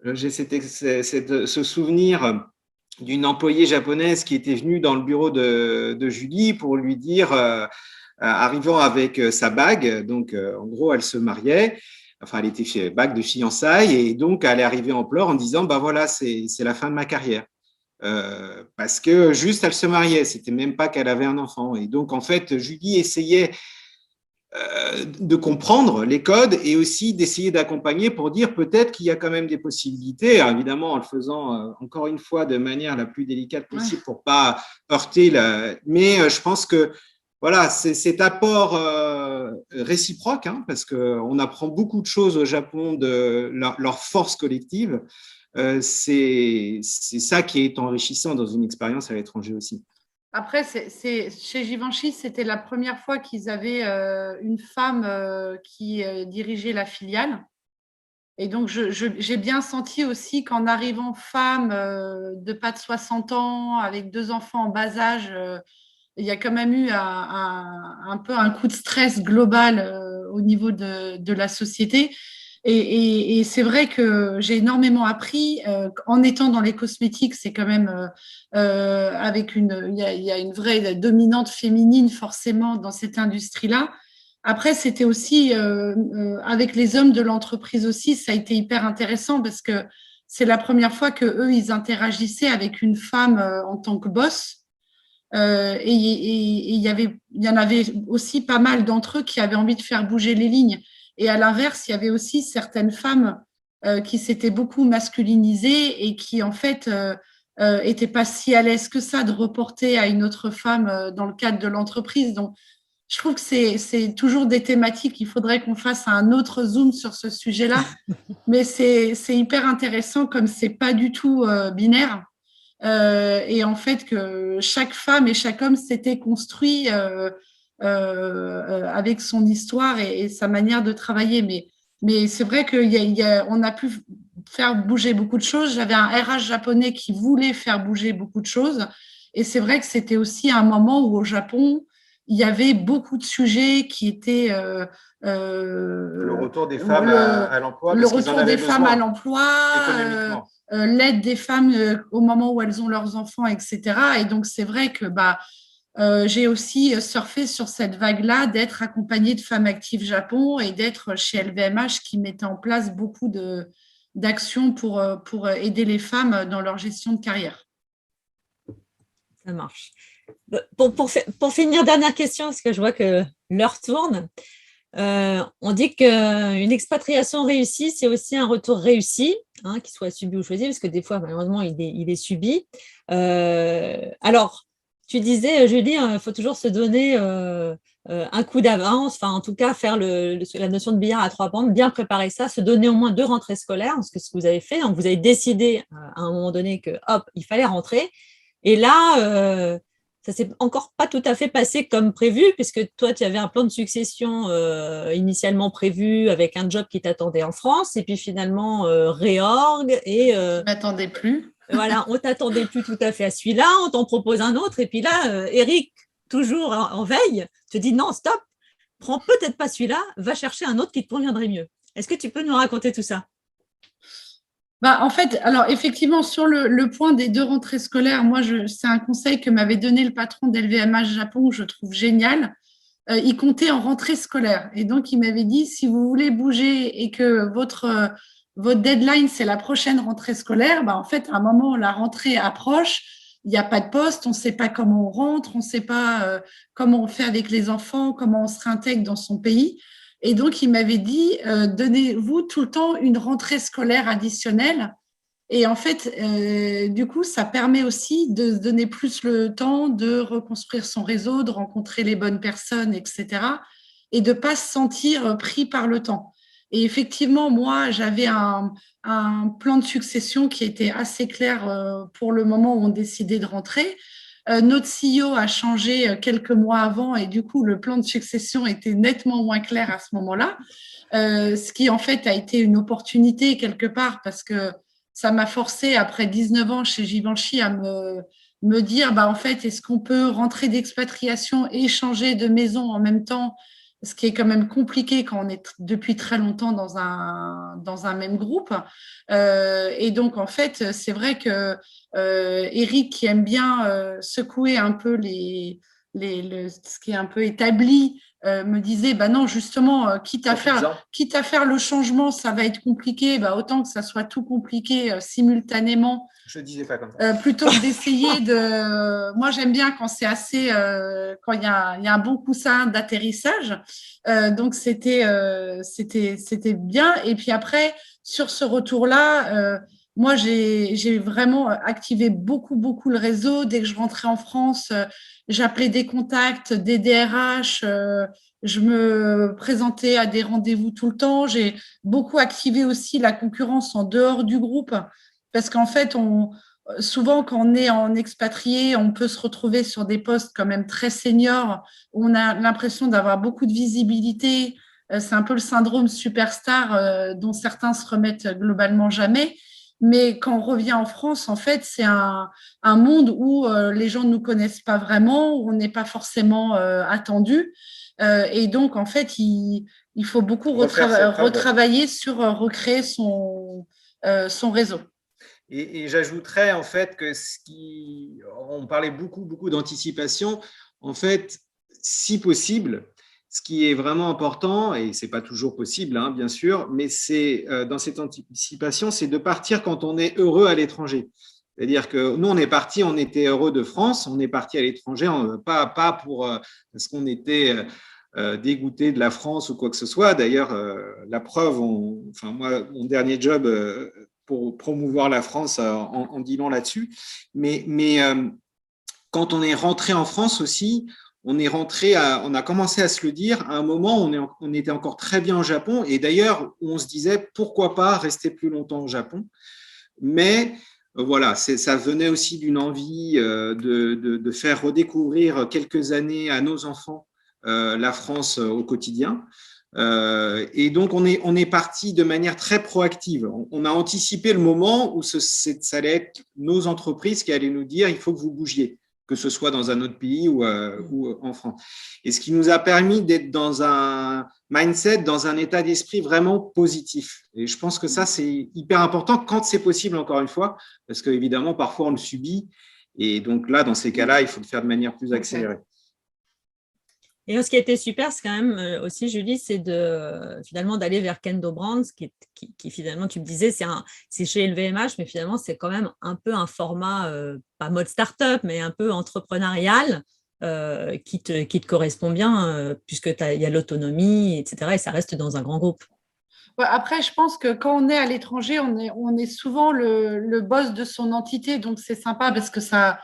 J'ai ce souvenir d'une employée japonaise qui était venue dans le bureau de Julie pour lui dire, arrivant avec sa bague, donc en gros, elle se mariait, enfin, elle était bague de fiançailles, et donc elle est arrivée en pleurs en disant, bah voilà, c'est la fin de ma carrière. Parce que juste elle se mariait, c'était même pas qu'elle avait un enfant. Et donc en fait, Julie essayait de comprendre les codes et aussi d'essayer d'accompagner pour dire peut-être qu'il y a quand même des possibilités, alors évidemment en le faisant encore une fois de manière la plus délicate possible pour pas heurter mais je pense que voilà, c'est cet apport réciproque, hein, parce qu'on apprend beaucoup de choses au Japon de leur force collective. C'est ça qui est enrichissant dans une expérience à l'étranger aussi. Après, chez Givenchy, c'était la première fois qu'ils avaient une femme qui dirigeait la filiale. Et donc, j'ai bien senti aussi qu'en arrivant femme de pas de 60 ans, avec 2 enfants en bas âge, il y a quand même eu un peu un coup de stress global au niveau de la société. Et c'est vrai que j'ai énormément appris en étant dans les cosmétiques. C'est quand même avec il y a une vraie dominante féminine forcément dans cette industrie-là. Après, c'était aussi avec les hommes de l'entreprise aussi, ça a été hyper intéressant parce que c'est la première fois que eux ils interagissaient avec une femme en tant que boss. Il y en avait aussi pas mal d'entre eux qui avaient envie de faire bouger les lignes. Et à l'inverse, il y avait aussi certaines femmes qui s'étaient beaucoup masculinisées et qui, en fait, étaient pas si à l'aise que ça de reporter à une autre femme dans le cadre de l'entreprise. Donc, je trouve que c'est toujours des thématiques. Il faudrait qu'on fasse un autre zoom sur ce sujet-là. Mais c'est hyper intéressant comme c'est pas du tout binaire. Et en fait que chaque femme et chaque homme s'était construit avec son histoire et sa manière de travailler. Mais c'est vrai qu'on a pu faire bouger beaucoup de choses. J'avais un RH japonais qui voulait faire bouger beaucoup de choses. Et c'est vrai que c'était aussi un moment où au Japon, il y avait beaucoup de sujets qui étaient… le retour des femmes à l'emploi, le retour des femmes à l'emploi, économiquement. l'aide des femmes au moment où elles ont leurs enfants, etc. Et donc, c'est vrai que j'ai aussi surfé sur cette vague-là d'être accompagnée de Femmes Actives Japon et d'être chez LVMH qui mettait en place beaucoup d'actions pour aider les femmes dans leur gestion de carrière. Ça marche. Pour finir, dernière question, parce que je vois que l'heure tourne. On dit qu'une expatriation réussie, c'est aussi un retour réussi, hein, qu'il soit subi ou choisi, parce que des fois, malheureusement, il est subi. Alors, tu disais, Julie, il faut toujours se donner un coup d'avance, enfin, en tout cas, faire la notion de billard à 3 bandes, bien préparer ça, se donner au moins 2 rentrées scolaires, parce que ce que vous avez fait, donc vous avez décidé à un moment donné que, hop, il fallait rentrer. Et là, ça s'est encore pas tout à fait passé comme prévu, puisque toi, tu avais un plan de succession initialement prévu avec un job qui t'attendait en France, et puis finalement, réorg. Et je ne m'attendais plus. Voilà, on ne t'attendait plus tout à fait à celui-là, on t'en propose un autre, et puis là, Eric, toujours en veille, te dit non, stop, prends peut-être pas celui-là, va chercher un autre qui te conviendrait mieux. Est-ce que tu peux nous raconter tout ça ? En fait, alors effectivement, sur le point des 2 rentrées scolaires, moi, c'est un conseil que m'avait donné le patron d'LVMH Japon, que je trouve génial. Il comptait en rentrée scolaire. Et donc, il m'avait dit, si vous voulez bouger et que votre deadline, c'est la prochaine rentrée scolaire, en fait, à un moment où la rentrée approche, il n'y a pas de poste, on ne sait pas comment on rentre, on ne sait pas comment on fait avec les enfants, comment on se réintègre dans son pays. Et donc, il m'avait dit, donnez-vous tout le temps une rentrée scolaire additionnelle. Et en fait, du coup, ça permet aussi de se donner plus le temps de reconstruire son réseau, de rencontrer les bonnes personnes, etc. Et de ne pas se sentir pris par le temps. Et effectivement, moi, j'avais un plan de succession qui était assez clair pour le moment où on décidait de rentrer. Notre CEO a changé quelques mois avant et du coup, le plan de succession était nettement moins clair à ce moment-là, ce qui en fait a été une opportunité quelque part parce que ça m'a forcé, après 19 ans chez Givenchy, à me dire, en fait, est-ce qu'on peut rentrer d'expatriation et changer de maison en même temps, ce qui est quand même compliqué quand on est depuis très longtemps dans un même groupe. Et donc, en fait, c'est vrai que Eric, qui aime bien secouer un peu les ce qui est un peu établi, me disaient, bah non, justement, quitte à faire le changement, ça va être compliqué, bah, autant que ça soit tout compliqué simultanément. Je ne disais pas comme ça. Plutôt que d'essayer de… Moi, j'aime bien quand c'est assez… quand il y a un bon coussin d'atterrissage. Donc, c'était bien. Et puis après, sur ce retour-là, moi, j'ai vraiment activé beaucoup le réseau. Dès que je rentrais en France, j'appelais des contacts, des DRH, je me présentais à des rendez-vous tout le temps. J'ai beaucoup activé aussi la concurrence en dehors du groupe parce qu'en fait, souvent, quand on est en expatrié, on peut se retrouver sur des postes quand même très seniors où on a l'impression d'avoir beaucoup de visibilité. C'est un peu le syndrome superstar dont certains se remettent globalement jamais. Mais quand on revient en France, en fait, c'est un monde où les gens ne nous connaissent pas vraiment, où on n'est pas forcément attendu. Et donc, en fait, il faut beaucoup retravailler sur recréer son réseau. Et j'ajouterais en fait que on parlait beaucoup d'anticipation. En fait, si possible, ce qui est vraiment important, et ce n'est pas toujours possible, hein, bien sûr, mais c'est dans cette anticipation, c'est de partir quand on est heureux à l'étranger. C'est-à-dire que nous, on est parti, on était heureux de France, on est parti à l'étranger, pas pour parce qu'on était dégoûté de la France ou quoi que ce soit. D'ailleurs, la preuve, moi, mon dernier job pour promouvoir la France en dit long là-dessus. Mais quand on est rentré en France aussi, on a commencé à se le dire. À un moment, on était encore très bien au Japon. Et d'ailleurs, on se disait, pourquoi pas rester plus longtemps au Japon. Mais voilà, ça venait aussi d'une envie de faire redécouvrir quelques années à nos enfants la France au quotidien. Et donc, on est parti de manière très proactive. On a anticipé le moment où ça allait être nos entreprises qui allaient nous dire il faut que vous bougiez, que ce soit dans un autre pays ou en France. Et ce qui nous a permis d'être dans un mindset, dans un état d'esprit vraiment positif. Et je pense que ça, c'est hyper important quand c'est possible, encore une fois, parce qu'évidemment, parfois, on le subit. Et donc là, dans ces cas-là, il faut le faire de manière plus accélérée. Et ce qui a été super, c'est quand même aussi, Julie, c'est finalement d'aller vers Kendo Brands, qui finalement, tu me disais, c'est chez LVMH, mais finalement, c'est quand même un peu un format, pas mode start-up, mais un peu entrepreneurial, qui te correspond bien, puisque il y a l'autonomie, etc. Et ça reste dans un grand groupe. Ouais, après, je pense que quand on est à l'étranger, on est souvent le boss de son entité, donc c'est sympa parce que ça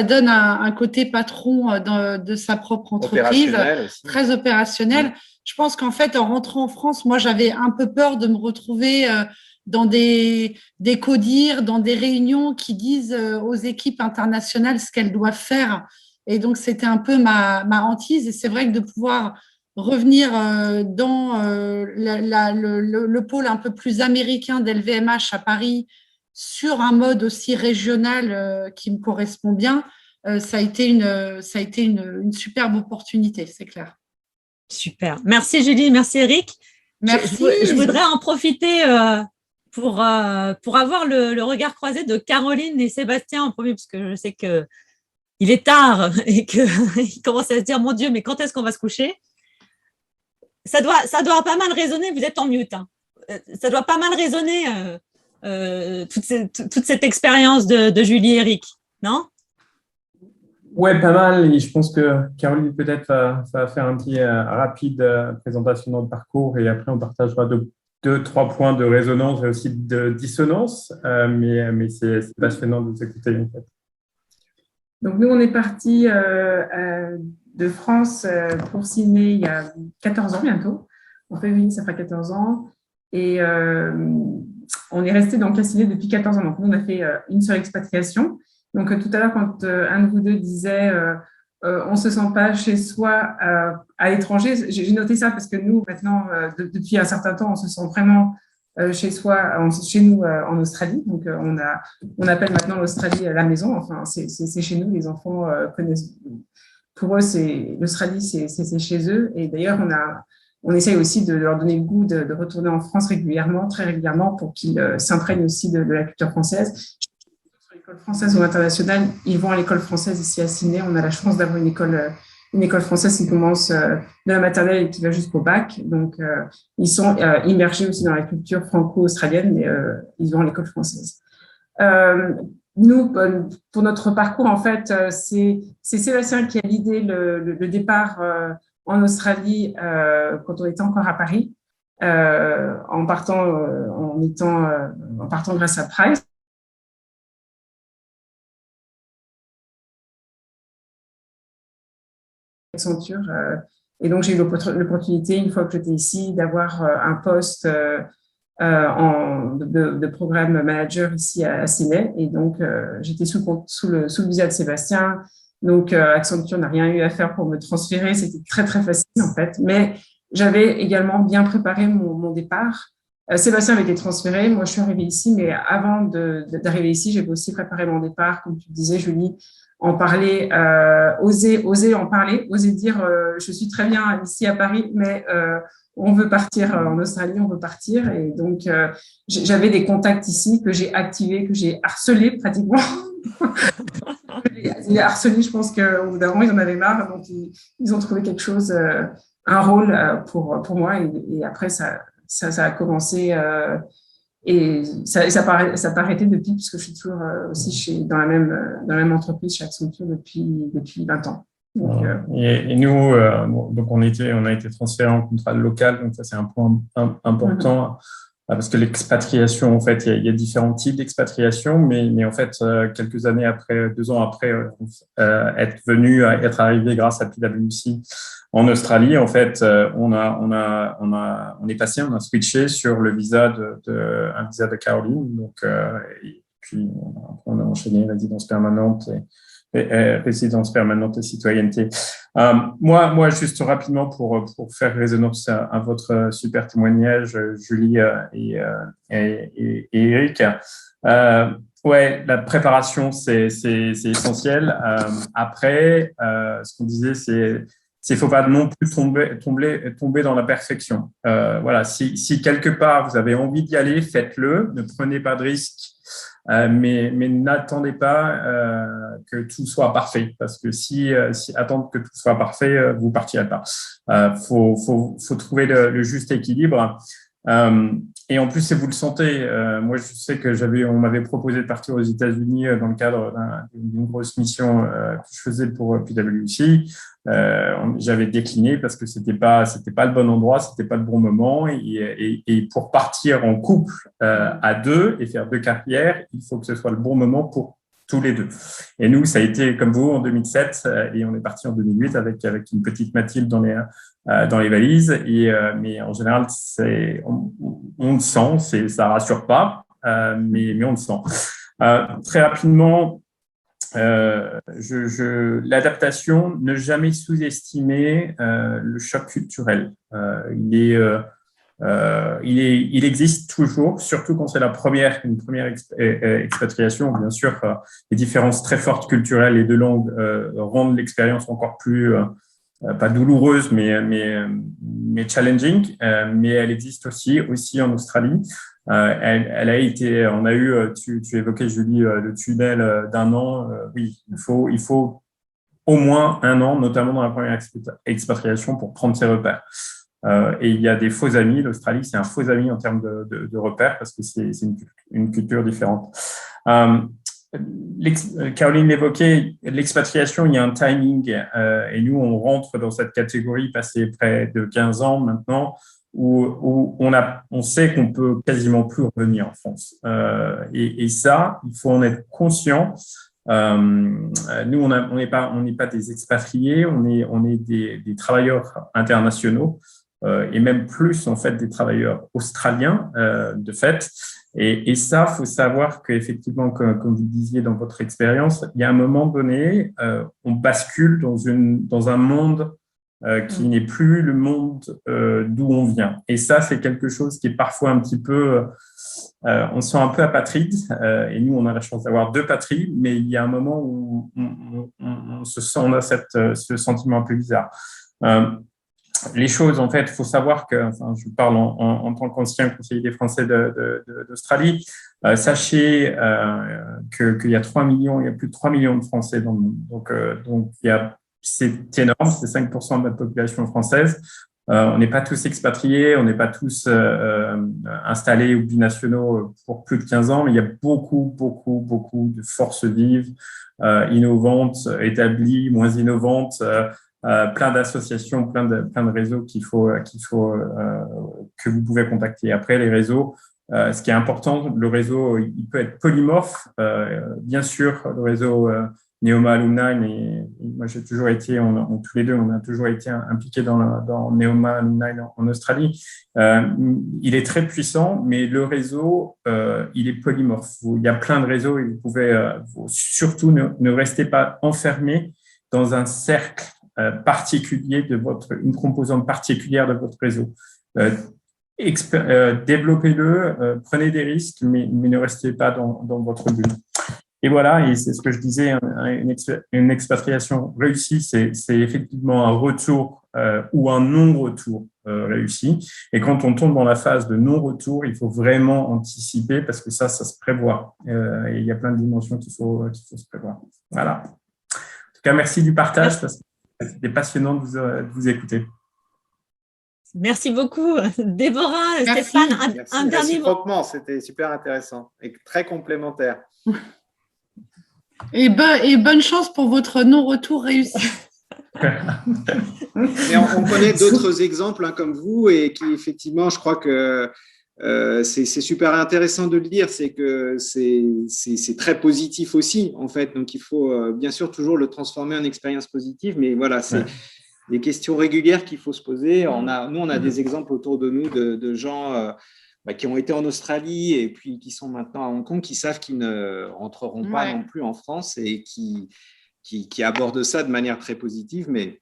donne un côté patron de sa propre entreprise, très opérationnel. Ouais. Je pense qu'en fait, en rentrant en France, moi, j'avais un peu peur de me retrouver dans des codires, dans des réunions qui disent aux équipes internationales ce qu'elles doivent faire. Et donc, c'était un peu ma hantise. Et c'est vrai que de pouvoir revenir dans le pôle un peu plus américain d'LVMH à Paris sur un mode aussi régional qui me correspond bien, ça a été une superbe opportunité, c'est clair. Super. Merci Julie, merci Eric. Merci. Je voudrais en profiter pour avoir le regard croisé de Caroline et Sébastien en premier, parce que je sais qu'il est tard et qu'ils commencent à se dire, mon Dieu, mais quand est-ce qu'on va se coucher ? Ça doit pas mal résonner, vous êtes en mute. Hein. Ça doit pas mal résonner toute cette expérience de Julie et Eric, non ? Ouais, pas mal. Et je pense que Caroline peut-être va faire un petit rapide présentation de notre parcours et après on partagera deux, trois points de résonance et aussi de dissonance. Mais c'est passionnant de vous écouter en fait. Donc nous, on est partis de France pour Sydney il y a 14 ans bientôt. En février, ça fera 14 ans. Et on est resté donc à Sydney depuis 14 ans. Donc nous, on a fait une seule expatriation. Donc tout à l'heure, quand un de vous deux disait on ne se sent pas chez soi à l'étranger, j'ai noté ça parce que nous, maintenant, depuis un certain temps, on se sent vraiment chez nous en Australie. Donc on appelle maintenant l'Australie la maison. Enfin, c'est chez nous. Les enfants connaissent. Pour eux, l'Australie, c'est chez eux. Et d'ailleurs, on essaye aussi de leur donner le goût de retourner en France très régulièrement, pour qu'ils s'imprègnent aussi de la culture française. Sur l'école française ou internationale, ils vont à l'école française ici à Sydney. On a la chance d'avoir une école une école française qui commence de la maternelle et qui va jusqu'au bac. Donc, ils sont immergés aussi dans la culture franco-australienne, mais ils vont à l'école française. Nous, pour notre parcours, en fait, c'est Sébastien qui a l'idée le départ en Australie quand on était encore à Paris, en partant grâce à Price. Accenture. Et donc, j'ai eu l'opportunité, une fois que j'étais ici, d'avoir un poste de programme manager ici à Sydney. Et donc, j'étais sous le visa de Sébastien. Donc, Accenture n'a rien eu à faire pour me transférer. C'était très, très facile, en fait. Mais j'avais également bien préparé mon départ. Sébastien avait été transféré. Moi, je suis arrivée ici. Mais avant d'arriver ici, j'avais aussi préparé mon départ, comme tu disais, Julie, en parler, oser en parler, oser dire je suis très bien ici à Paris, mais on veut partir en Australie, on veut partir. Et donc, j'avais des contacts ici que j'ai activés, que j'ai harcelés pratiquement. Les harcelés, je pense qu'au bout d'un moment, ils en avaient marre. Donc, ils ont trouvé quelque chose, un rôle pour moi. Et après, ça a commencé. Et ça n'a pas arrêté depuis, puisque je suis toujours aussi dans la même entreprise chez Accenture depuis 20 ans. Donc, et nous, donc on a été transférés en contrat local, donc ça c'est un point important, parce que l'expatriation, en fait, il y a différents types d'expatriation, mais en fait, quelques années après, 2 ans après être arrivé grâce à PwC en Australie, en fait, on a switché sur le visa un visa de Caroline, donc et puis on a enchaîné résidence permanente résidence permanente et citoyenneté. Moi, juste rapidement pour faire résonance à votre super témoignage, Julie et Eric. Ouais, la préparation, c'est essentiel. Après, ce qu'on disait, c'est faut pas non plus tomber dans la perfection. Voilà, si quelque part vous avez envie d'y aller, faites-le. Ne prenez pas de risques. Mais n'attendez pas que tout soit parfait, parce que si attendre que tout soit parfait, vous partirez pas. Faut trouver le juste équilibre. Et en plus, si vous le sentez, moi je sais que on m'avait proposé de partir aux États-Unis dans le cadre d'une grosse mission que je faisais pour PwC. J'avais décliné parce que c'était pas le bon endroit, c'était pas le bon moment, et pour partir en couple à 2 et faire 2 carrières, il faut que ce soit le bon moment pour tous les 2. Et nous, ça a été comme vous en 2007, et on est parti en 2008 avec une petite Mathilde dans les valises. Mais en général, on le sent, ça rassure pas, mais on le sent. Très rapidement. L'adaptation, ne jamais sous-estimer le choc culturel. Il existe toujours, surtout quand c'est une première expatriation. Bien sûr, les différences très fortes culturelles et de langue rendent l'expérience encore plus pas douloureuse, mais challenging. Mais elle existe aussi en Australie. Elle a été, on a eu, tu évoquais, Julie, le tunnel d'1 an. Oui, il faut au moins 1 an, notamment dans la première expatriation, pour prendre ses repères. Et il y a des faux amis. L'Australie, c'est un faux ami en termes de repères, parce que c'est une culture différente. Caroline l'évoquait, l'expatriation, il y a un timing, et nous, on rentre dans cette catégorie passé près de 15 ans maintenant, où on sait qu'on peut quasiment plus revenir en France. Et ça, il faut en être conscient. Nous, on n'est pas des expatriés, on est des travailleurs internationaux, et même plus, en fait, des travailleurs australiens, de fait. Et ça, faut savoir qu'effectivement, comme vous disiez dans votre expérience, il y a un moment donné, on bascule dans un monde qui n'est plus le monde d'où on vient. Et ça, c'est quelque chose qui est parfois un petit peu, on se sent un peu apatride, et nous, on a la chance d'avoir 2 patries, mais il y a un moment où on a ce sentiment un peu bizarre. Les choses, en fait, il faut savoir que, je parle en tant qu'ancien conseiller des Français d'Australie, sachez qu'il y a plus de 3 millions de Français dans le monde. Donc il y a c'est énorme, c'est 5% de la population française. On n'est pas tous expatriés, on n'est pas tous installés ou binationaux pour plus de 15 ans, mais il y a beaucoup, beaucoup, beaucoup de forces vives, innovantes, établies, moins innovantes, plein d'associations, plein de réseaux que vous pouvez contacter. Après, les réseaux, ce qui est important, le réseau, il peut être polymorphe. Bien sûr, le réseau Neoma Alumni, mais moi j'ai toujours été, tous les deux, on a toujours été impliqués dans Neoma Alumni en Australie. Il est très puissant, mais le réseau, il est polymorphe. Il y a plein de réseaux et vous pouvez surtout ne restez pas enfermés dans un cercle particulier une composante particulière de votre réseau. Développez-le, prenez des risques, mais ne restez pas dans votre bulle. Et voilà, et c'est ce que je disais, une expatriation réussie, c'est effectivement un retour ou un non-retour réussi. Et quand on tombe dans la phase de non-retour, il faut vraiment anticiper parce que ça se prévoit. Et il y a plein de dimensions qu'il faut se prévoir. Voilà. En tout cas, merci du partage parce que c'était passionnant de vous écouter. Merci beaucoup, Déborah. Merci. Stéphane, un dernier mot. C'était super intéressant et très complémentaire. Et bonne chance pour votre non-retour réussi. Et on connaît d'autres exemples comme vous et qui, effectivement, je crois que c'est super intéressant de le dire, c'est que c'est très positif aussi, en fait. Donc, il faut bien sûr toujours le transformer en expérience positive, mais voilà, c'est des questions régulières qu'il faut se poser. Nous, on a des exemples autour de nous de gens qui ont été en Australie et puis qui sont maintenant à Hong Kong, qui savent qu'ils ne rentreront pas non plus en France et qui abordent ça de manière très positive. Mais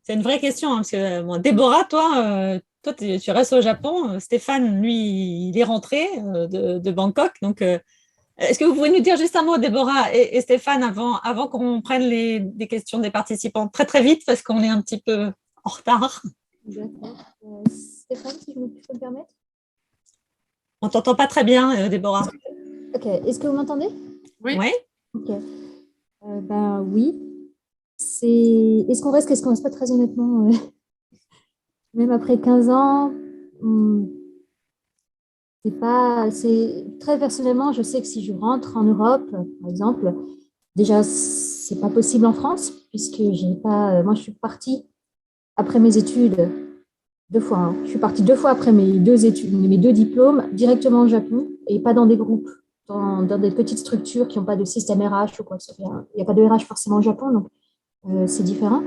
c'est une vraie question, hein, parce que Déborah, toi, tu restes au Japon. Stéphane, lui, il est rentré de Bangkok. Donc, est-ce que vous pouvez nous dire juste un mot, Déborah et Stéphane, avant qu'on prenne des questions des participants très, très vite, parce qu'on est un petit peu en retard. D'accord. Stéphane, si je peux me permettre. On ne t'entend pas très bien, Déborah. Ok. Est-ce que vous m'entendez? Oui. Ok. Oui. Est-ce qu'on reste pas très honnêtement même après 15 ans, c'est très personnellement, je sais que si je rentre en Europe, par exemple, déjà, c'est pas possible en France, puisque moi, je suis partie après mes études 2 fois. Hein. Je suis partie 2 fois après mes 2 études, mes 2 diplômes, directement au Japon, et pas dans des groupes, dans des petites structures qui n'ont pas de système RH ou quoi que ce soit. Il n'y a pas de RH forcément au Japon, donc c'est différent.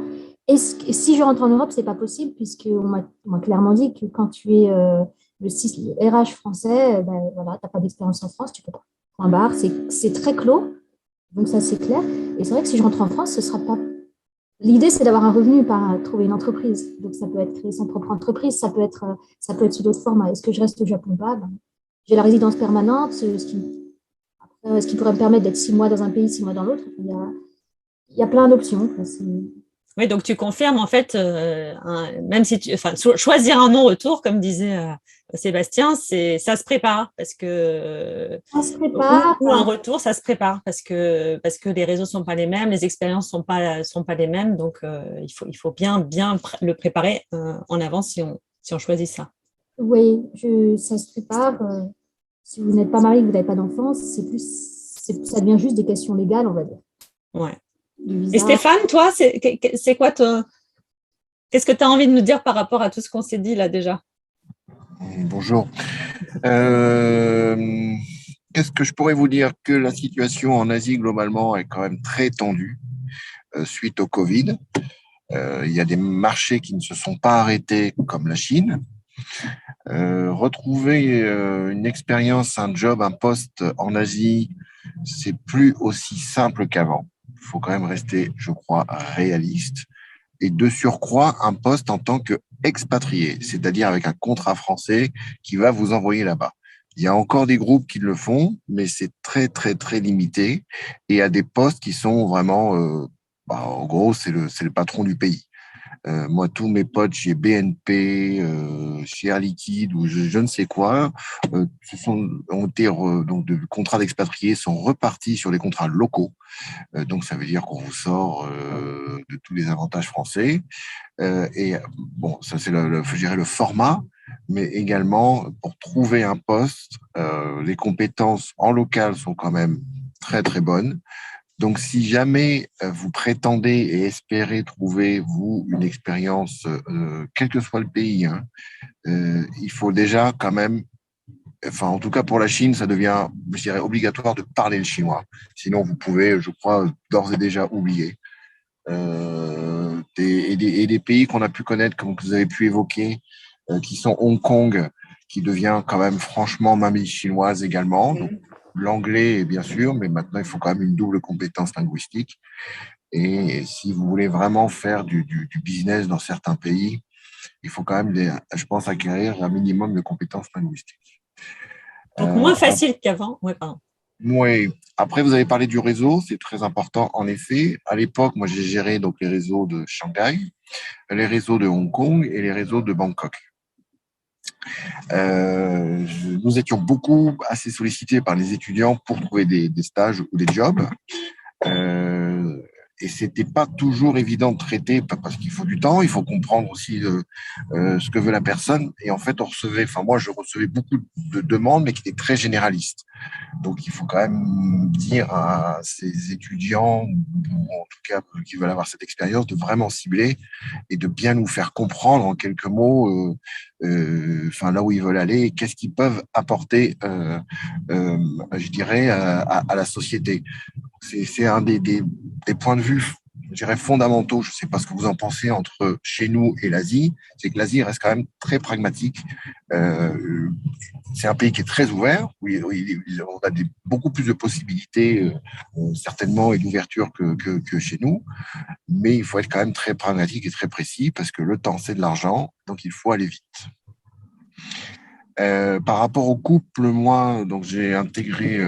Et si je rentre en Europe, ce n'est pas possible, puisqu'on m'a clairement dit que quand tu es le RH français, tu n'as pas d'expérience en France, tu peux pas. Point barre, c'est très clos, donc ça c'est clair. Et c'est vrai que si je rentre en France, ce sera pas. L'idée, c'est d'avoir un revenu par trouver une entreprise. Donc ça peut être créer son propre entreprise, ça peut être sous d'autres formats. Est-ce que je reste au Japon ou pas? J'ai la résidence permanente, ce qui pourrait me permettre d'être 6 mois dans un pays, 6 mois dans l'autre. Il y a plein d'options. Oui, donc tu confirmes en fait, même si choisir un non-retour, comme disait Sébastien, ça se prépare parce que ça se prépare. Ou un retour, ça se prépare parce que les réseaux sont pas les mêmes, les expériences sont pas les mêmes, donc il faut bien le préparer en avance si on choisit ça. Oui, ça se prépare. Si vous n'êtes pas marié, que vous n'avez pas d'enfants, ça devient juste des questions légales, on va dire. Ouais. Et Stéphane, toi, c'est quoi qu'est-ce que tu as envie de nous dire par rapport à tout ce qu'on s'est dit là déjà? Bonjour. Qu'est-ce que je pourrais vous dire? Que la situation en Asie, globalement, est quand même très tendue suite au Covid. Il y a des marchés qui ne se sont pas arrêtés, comme la Chine. Retrouver une expérience, un job, un poste en Asie, c'est plus aussi simple qu'avant. Il faut quand même rester, je crois, réaliste. Et de surcroît, un poste en tant qu'expatrié, c'est-à-dire avec un contrat français qui va vous envoyer là-bas. Il y a encore des groupes qui le font, mais c'est très, très, très limité. Et il y a des postes qui sont vraiment, en gros, c'est le patron du pays. Moi, tous mes potes chez BNP, chez Air Liquide ou je ne sais quoi, ont été donc de contrats d'expatriés sont repartis sur les contrats locaux. Donc, ça veut dire qu'on vous sort de tous les avantages français. Et bon, ça c'est je dirais le format, mais également pour trouver un poste, les compétences en local sont quand même très très bonnes. Donc, si jamais vous prétendez et espérez trouver, vous, une expérience, quel que soit le pays, hein, il faut déjà quand même, enfin, en tout cas pour la Chine, ça devient, je dirais, obligatoire de parler le chinois. Sinon, vous pouvez, je crois, d'ores et déjà oublier. Des pays qu'on a pu connaître, comme vous avez pu évoquer, qui sont Hong Kong, qui devient quand même franchement mamie chinoise également. Donc, l'anglais, bien sûr, mais maintenant, il faut quand même une double compétence linguistique. Et si vous voulez vraiment faire du business dans certains pays, il faut quand même, je pense, acquérir un minimum de compétences linguistiques. Donc, moins facile qu'avant. Ouais, pardon. Oui. Après, vous avez parlé du réseau, c'est très important. En effet, à l'époque, moi, j'ai géré donc les réseaux de Shanghai, les réseaux de Hong Kong et les réseaux de Bangkok. Nous étions beaucoup assez sollicités par les étudiants pour trouver des stages ou des jobs. Et c'était pas toujours évident de traiter parce qu'il faut du temps, il faut comprendre aussi ce que veut la personne. Et en fait, moi, je recevais beaucoup de demandes, mais qui étaient très généralistes. Donc, il faut quand même dire à ces étudiants, ou en tout cas qui veulent avoir cette expérience, de vraiment cibler et de bien nous faire comprendre en quelques mots, là où ils veulent aller, et qu'est-ce qu'ils peuvent apporter, je dirais, à la société. C'est un des points de vue, je dirais, fondamentaux. Je ne sais pas ce que vous en pensez entre chez nous et l'Asie. C'est que l'Asie reste quand même très pragmatique. C'est un pays qui est très ouvert, où on a beaucoup plus de possibilités, certainement, et d'ouverture que chez nous. Mais il faut être quand même très pragmatique et très précis parce que le temps, c'est de l'argent, donc il faut aller vite. Par rapport au couple, moi, donc j'ai intégré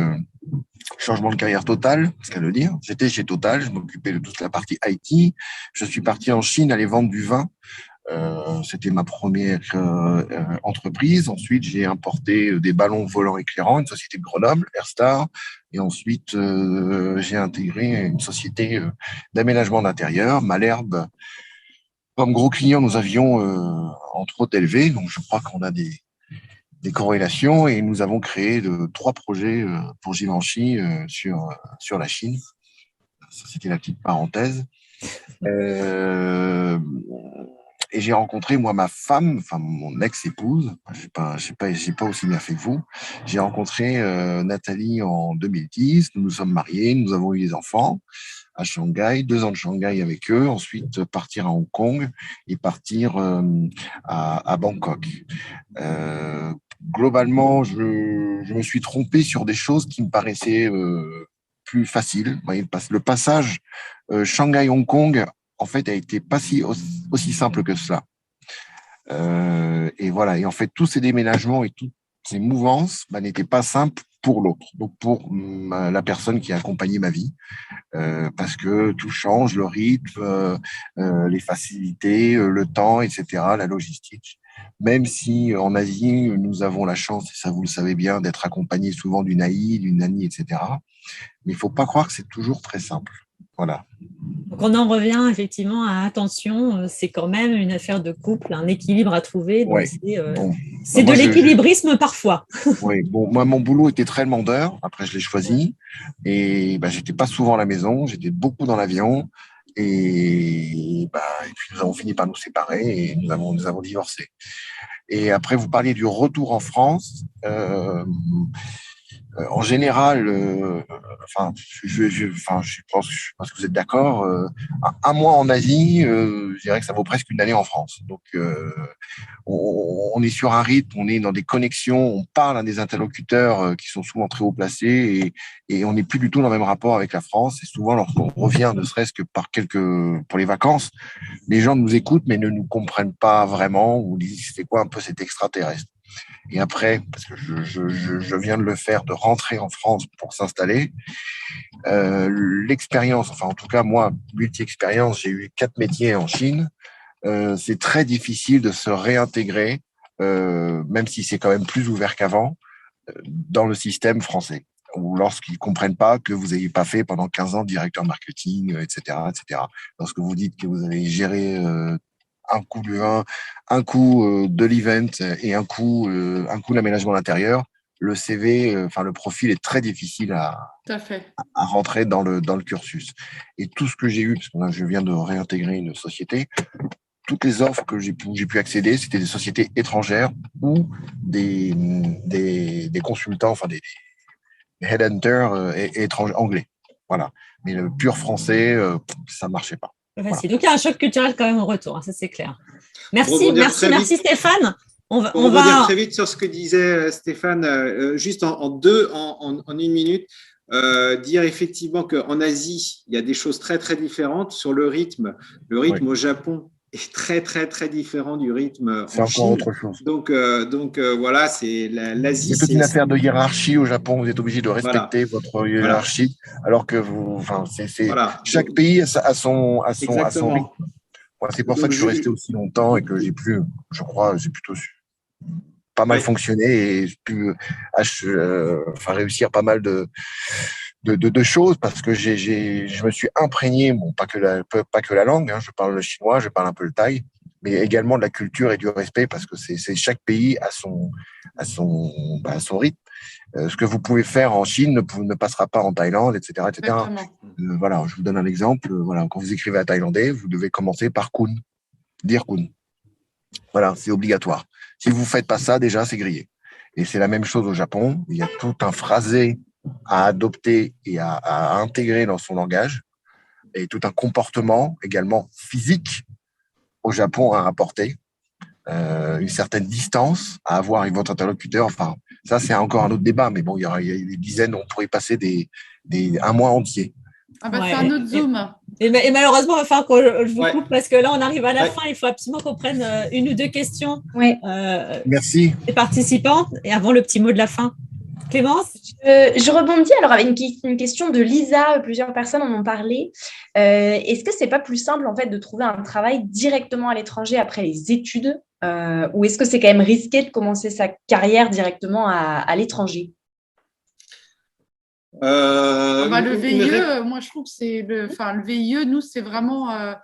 changement de carrière total, c'est qu'à le dire. J'étais chez Total, je m'occupais de toute la partie IT. Je suis parti en Chine aller vendre du vin. C'était ma première entreprise. Ensuite, j'ai importé des ballons volants éclairants, une société de Grenoble, Airstar. Et ensuite, j'ai intégré une société d'aménagement d'intérieur, Malherbe. Comme gros client, nous avions entre autres élevé. Donc, je crois qu'on a des corrélations et nous avons créé 3 projets pour Givenchy sur la Chine. Ça, c'était la petite parenthèse. Et j'ai rencontré, moi, ma femme, enfin mon ex-épouse. J'ai pas aussi bien fait que vous. J'ai rencontré Nathalie en 2010. Nous nous sommes mariés, nous avons eu des enfants à Shanghai, 2 ans de Shanghai avec eux, ensuite partir à Hong Kong et partir à Bangkok. Globalement, je me suis trompé sur des choses qui me paraissaient plus faciles. Le passage Shanghai-Hong Kong, en fait, a été pas aussi simple que cela. Et voilà. Et en fait, tous ces déménagements et toutes ces mouvances n'étaient pas simples pour l'autre, donc pour la personne qui a accompagné ma vie, parce que tout change, le rythme, les facilités, le temps, etc., la logistique. Même si en Asie, nous avons la chance, et ça vous le savez bien, d'être accompagnés souvent d'une AI, d'une nanny, etc. Mais il ne faut pas croire que c'est toujours très simple. Voilà. Donc, on en revient effectivement à attention, c'est quand même une affaire de couple, un équilibre à trouver. Donc, c'est de l'équilibrisme parfois. Oui, bon, moi, mon boulot était très demandeur. Après, je l'ai choisi. Et j'étais pas souvent à la maison, j'étais beaucoup dans l'avion. Et puis, nous avons fini par nous séparer et nous avons divorcé. Et après, vous parliez du retour en France. En général, je pense que vous êtes d'accord. Un mois en Asie, je dirais que ça vaut presque une année en France. Donc, on est sur un rythme, on est dans des connexions, on parle à des interlocuteurs qui sont souvent très haut placés et on n'est plus du tout dans le même rapport avec la France. Et souvent, lorsqu'on revient, ne serait-ce que pour les vacances, les gens nous écoutent mais ne nous comprennent pas vraiment ou disent c'est quoi un peu cet extraterrestre. Et après, parce que je viens de le faire, de rentrer en France pour s'installer, l'expérience, enfin en tout cas moi, multi-expérience, j'ai eu 4 métiers en Chine, c'est très difficile de se réintégrer, même si c'est quand même plus ouvert qu'avant, dans le système français. Ou lorsqu'ils comprennent pas que vous n'ayez pas fait pendant 15 ans directeur marketing, etc., etc. Lorsque vous dites que vous avez géré un coup de l'event et un coup de l'aménagement d'intérieur, le CV, enfin le profil est très difficile Tout à fait. à rentrer dans le cursus. Et tout ce que j'ai eu, parce que là je viens de réintégrer une société, toutes les offres que j'ai pu accéder, c'était des sociétés étrangères ou des consultants, enfin des headhunters étrangers, anglais. Voilà. Mais le pur français, ça marchait pas. Facile. Donc, il y a un choc culturel quand même au retour, hein, ça c'est clair. Merci, Rebondir merci, très merci vite. Stéphane. On Pour rebondir très vite sur ce que disait Stéphane, juste en une minute, dire effectivement qu'en Asie, il y a des choses très, très différentes sur le rythme. Le rythme Oui. au Japon est très, très, très différent du rythme C'est en encore Chine. autre chose. Donc voilà, c'est l'Asie. C'est toute une affaire de hiérarchie au Japon. Vous êtes obligé de respecter votre hiérarchie, alors que Voilà. chaque pays a son rythme. Exactement. Moi, c'est pour ça Donc, que je suis resté aussi longtemps et que j'ai plutôt pas mal Ouais. fonctionné et j'ai pu réussir pas mal de choses parce que je me suis imprégné, bon, pas que la langue, hein, je parle le chinois, je parle un peu le thaï, mais également de la culture et du respect parce que c'est chaque pays a son rythme. Ce que vous pouvez faire en Chine ne passera pas en Thaïlande, etc., etc. Exactement. Voilà, je vous donne un exemple. Voilà, quand vous écrivez à thaïlandais, vous devez commencer par kun, dire kun. Voilà, c'est obligatoire. Si vous faites pas ça, déjà, c'est grillé. Et c'est la même chose au Japon. Il y a tout un phrasé à adopter et à intégrer dans son langage et tout un comportement également physique au Japon à apporter, une certaine distance à avoir avec votre interlocuteur. Enfin, ça, c'est encore un autre débat, mais bon, il y a des dizaines, on pourrait y passer un mois entier. Ah bah, Ouais. c'est un autre Zoom. Et malheureusement, il va falloir que je vous Ouais. coupe parce que là, on arrive à la Ouais. fin. Il faut absolument qu'on prenne une ou deux questions Ouais. Merci. des participants et avant le petit mot de la fin. Clémence? Je rebondis alors avec une question de Lisa. Plusieurs personnes en ont parlé. Est-ce que c'est pas plus simple en fait de trouver un travail directement à l'étranger après les études, ou est-ce que c'est quand même risqué de commencer sa carrière directement à l'étranger? Le VIE, moi je trouve que le VIE, nous, c'est vraiment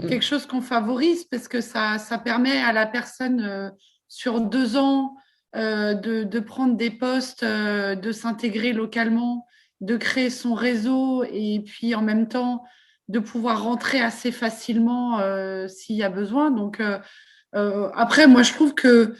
quelque chose qu'on favorise parce que ça permet à la personne sur 2 ans de prendre des postes, de s'intégrer localement, de créer son réseau et puis en même temps de pouvoir rentrer assez facilement s'il y a besoin. Donc après, moi je trouve que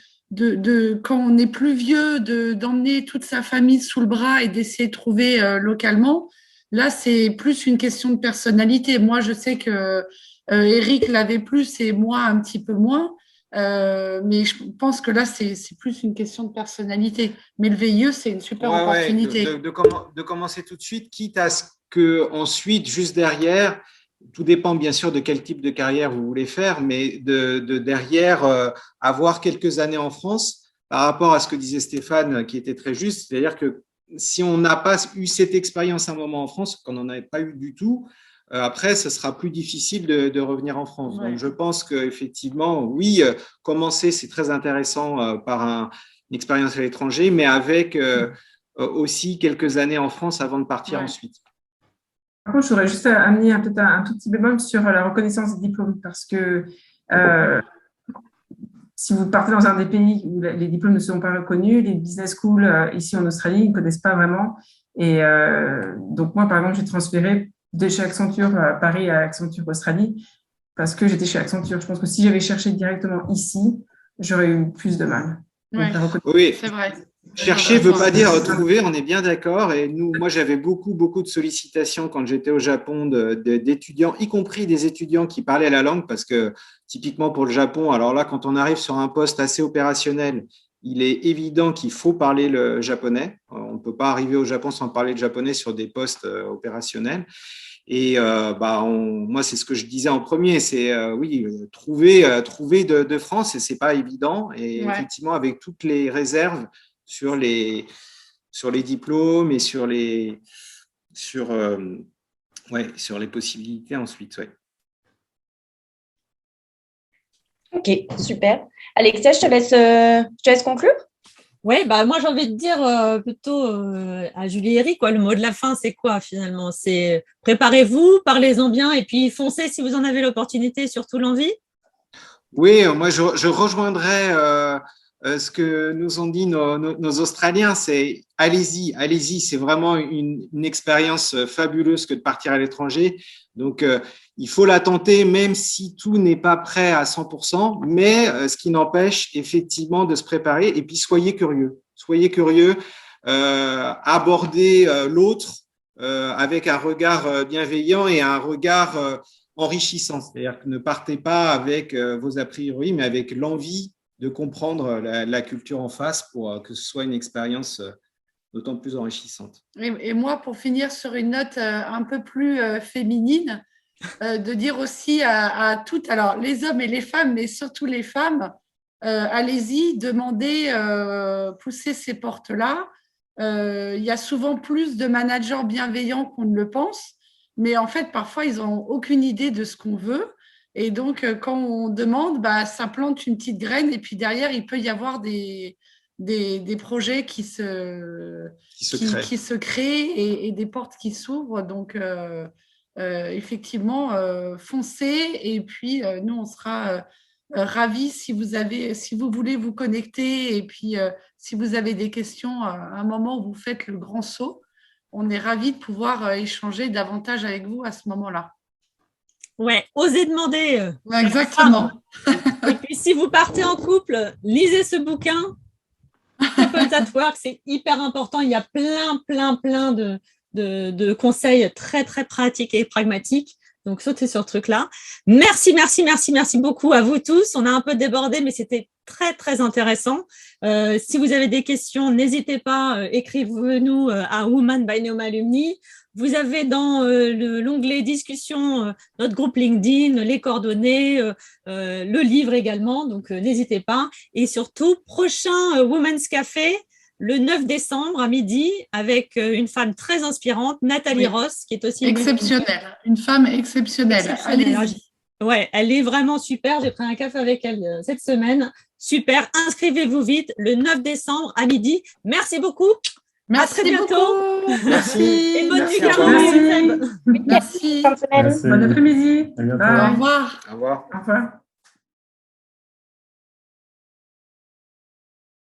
quand on est plus vieux, d'emmener toute sa famille sous le bras et d'essayer de trouver localement, là, c'est plus une question de personnalité. Moi, je sais que Eric l'avait plus et moi un petit peu moins. Mais je pense que là, c'est plus une question de personnalité. Mais le VIE, c'est une super opportunité. De commencer tout de suite, quitte à ce que ensuite, juste derrière, tout dépend bien sûr de quel type de carrière vous voulez faire, mais de derrière avoir quelques années en France par rapport à ce que disait Stéphane, qui était très juste, c'est-à-dire que si on n'a pas eu cette expérience à un moment en France, qu'on n'en avait pas eu du tout, après, ce sera plus difficile de revenir en France. Ouais. Donc, je pense qu'effectivement, oui, commencer, c'est très intéressant par une expérience à l'étranger, mais avec aussi quelques années en France avant de partir ensuite. Par contre, je voudrais juste amener peut-être un tout petit bémol sur la reconnaissance des diplômes parce que si vous partez dans un des pays où les diplômes ne sont pas reconnus, les business schools ici en Australie, ils ne connaissent pas vraiment. Et donc, moi, par exemple, j'ai transféré de chez Accenture à Paris à Accenture Australie parce que j'étais chez Accenture. Je pense que si j'avais cherché directement ici, j'aurais eu plus de mal. Donc, oui, c'est vrai. Chercher ne veut pas dire trouver, on est bien d'accord. Et moi, j'avais beaucoup de sollicitations quand j'étais au Japon d'étudiants, y compris des étudiants qui parlaient la langue, parce que typiquement pour le Japon, alors là, quand on arrive sur un poste assez opérationnel, il est évident qu'il faut parler le japonais. On ne peut pas arriver au Japon sans parler le japonais sur des postes opérationnels. Et moi, c'est ce que je disais en premier, c'est trouver de France, et c'est pas évident. Et effectivement, avec toutes les réserves sur les diplômes et sur les possibilités ensuite. Ouais. Ok, super. Alexia, je te laisse conclure. Oui, bah moi j'ai envie de dire plutôt à Julie et Eric, quoi, le mot de la fin, c'est quoi finalement? C'est préparez-vous, parlez-en bien et puis foncez si vous en avez l'opportunité, surtout l'envie. Oui, moi je rejoindrais ce que nous ont dit nos Australiens, c'est allez-y, allez-y, c'est vraiment une expérience fabuleuse que de partir à l'étranger. Donc il faut la tenter même si tout n'est pas prêt à 100%, mais ce qui n'empêche effectivement de se préparer et puis soyez curieux, abordez l'autre avec un regard bienveillant et un regard enrichissant. C'est-à-dire que ne partez pas avec vos a priori, mais avec l'envie de comprendre la culture en face pour que ce soit une expérience d'autant plus enrichissante. Et moi, pour finir sur une note un peu plus féminine, de dire aussi à toutes, alors les hommes et les femmes, mais surtout les femmes, allez-y, demandez, poussez ces portes-là. Il y a souvent plus de managers bienveillants qu'on ne le pense, mais en fait, parfois, ils n'ont aucune idée de ce qu'on veut. Et donc, quand on demande, bah, ça plante une petite graine et puis derrière, il peut y avoir des projets qui se créent et des portes qui s'ouvrent. Donc, effectivement, foncez et puis nous, on sera ravis si vous voulez vous connecter et puis si vous avez des questions à un moment où vous faites le grand saut, on est ravis de pouvoir échanger davantage avec vous à ce moment-là. Ouais, osez demander. Exactement. Et puis, si vous partez en couple, lisez ce bouquin. Couples at Work, c'est hyper important. Il y a plein de conseils très, très pratiques et pragmatiques. Donc, sautez sur ce truc-là. Merci beaucoup à vous tous. On a un peu débordé, mais c'était très, très intéressant. Si vous avez des questions, n'hésitez pas, écrivez-nous à Women by Neoma Alumni. Vous avez dans l'onglet discussion notre groupe LinkedIn, les coordonnées, le livre également, donc n'hésitez pas. Et surtout, prochain Women's Café, le 9 décembre à midi, avec une femme très inspirante, Nathalie Ross, qui est aussi exceptionnelle, une femme exceptionnelle. Allez-y. Ouais, elle est vraiment super. J'ai pris un café avec elle cette semaine. Super. Inscrivez-vous vite le 9 décembre à midi. Merci beaucoup. Merci à très bientôt. Beaucoup. Merci. Et bonne nuit, Caroline. Merci. Bon après-midi. Au revoir. Au revoir. Au revoir.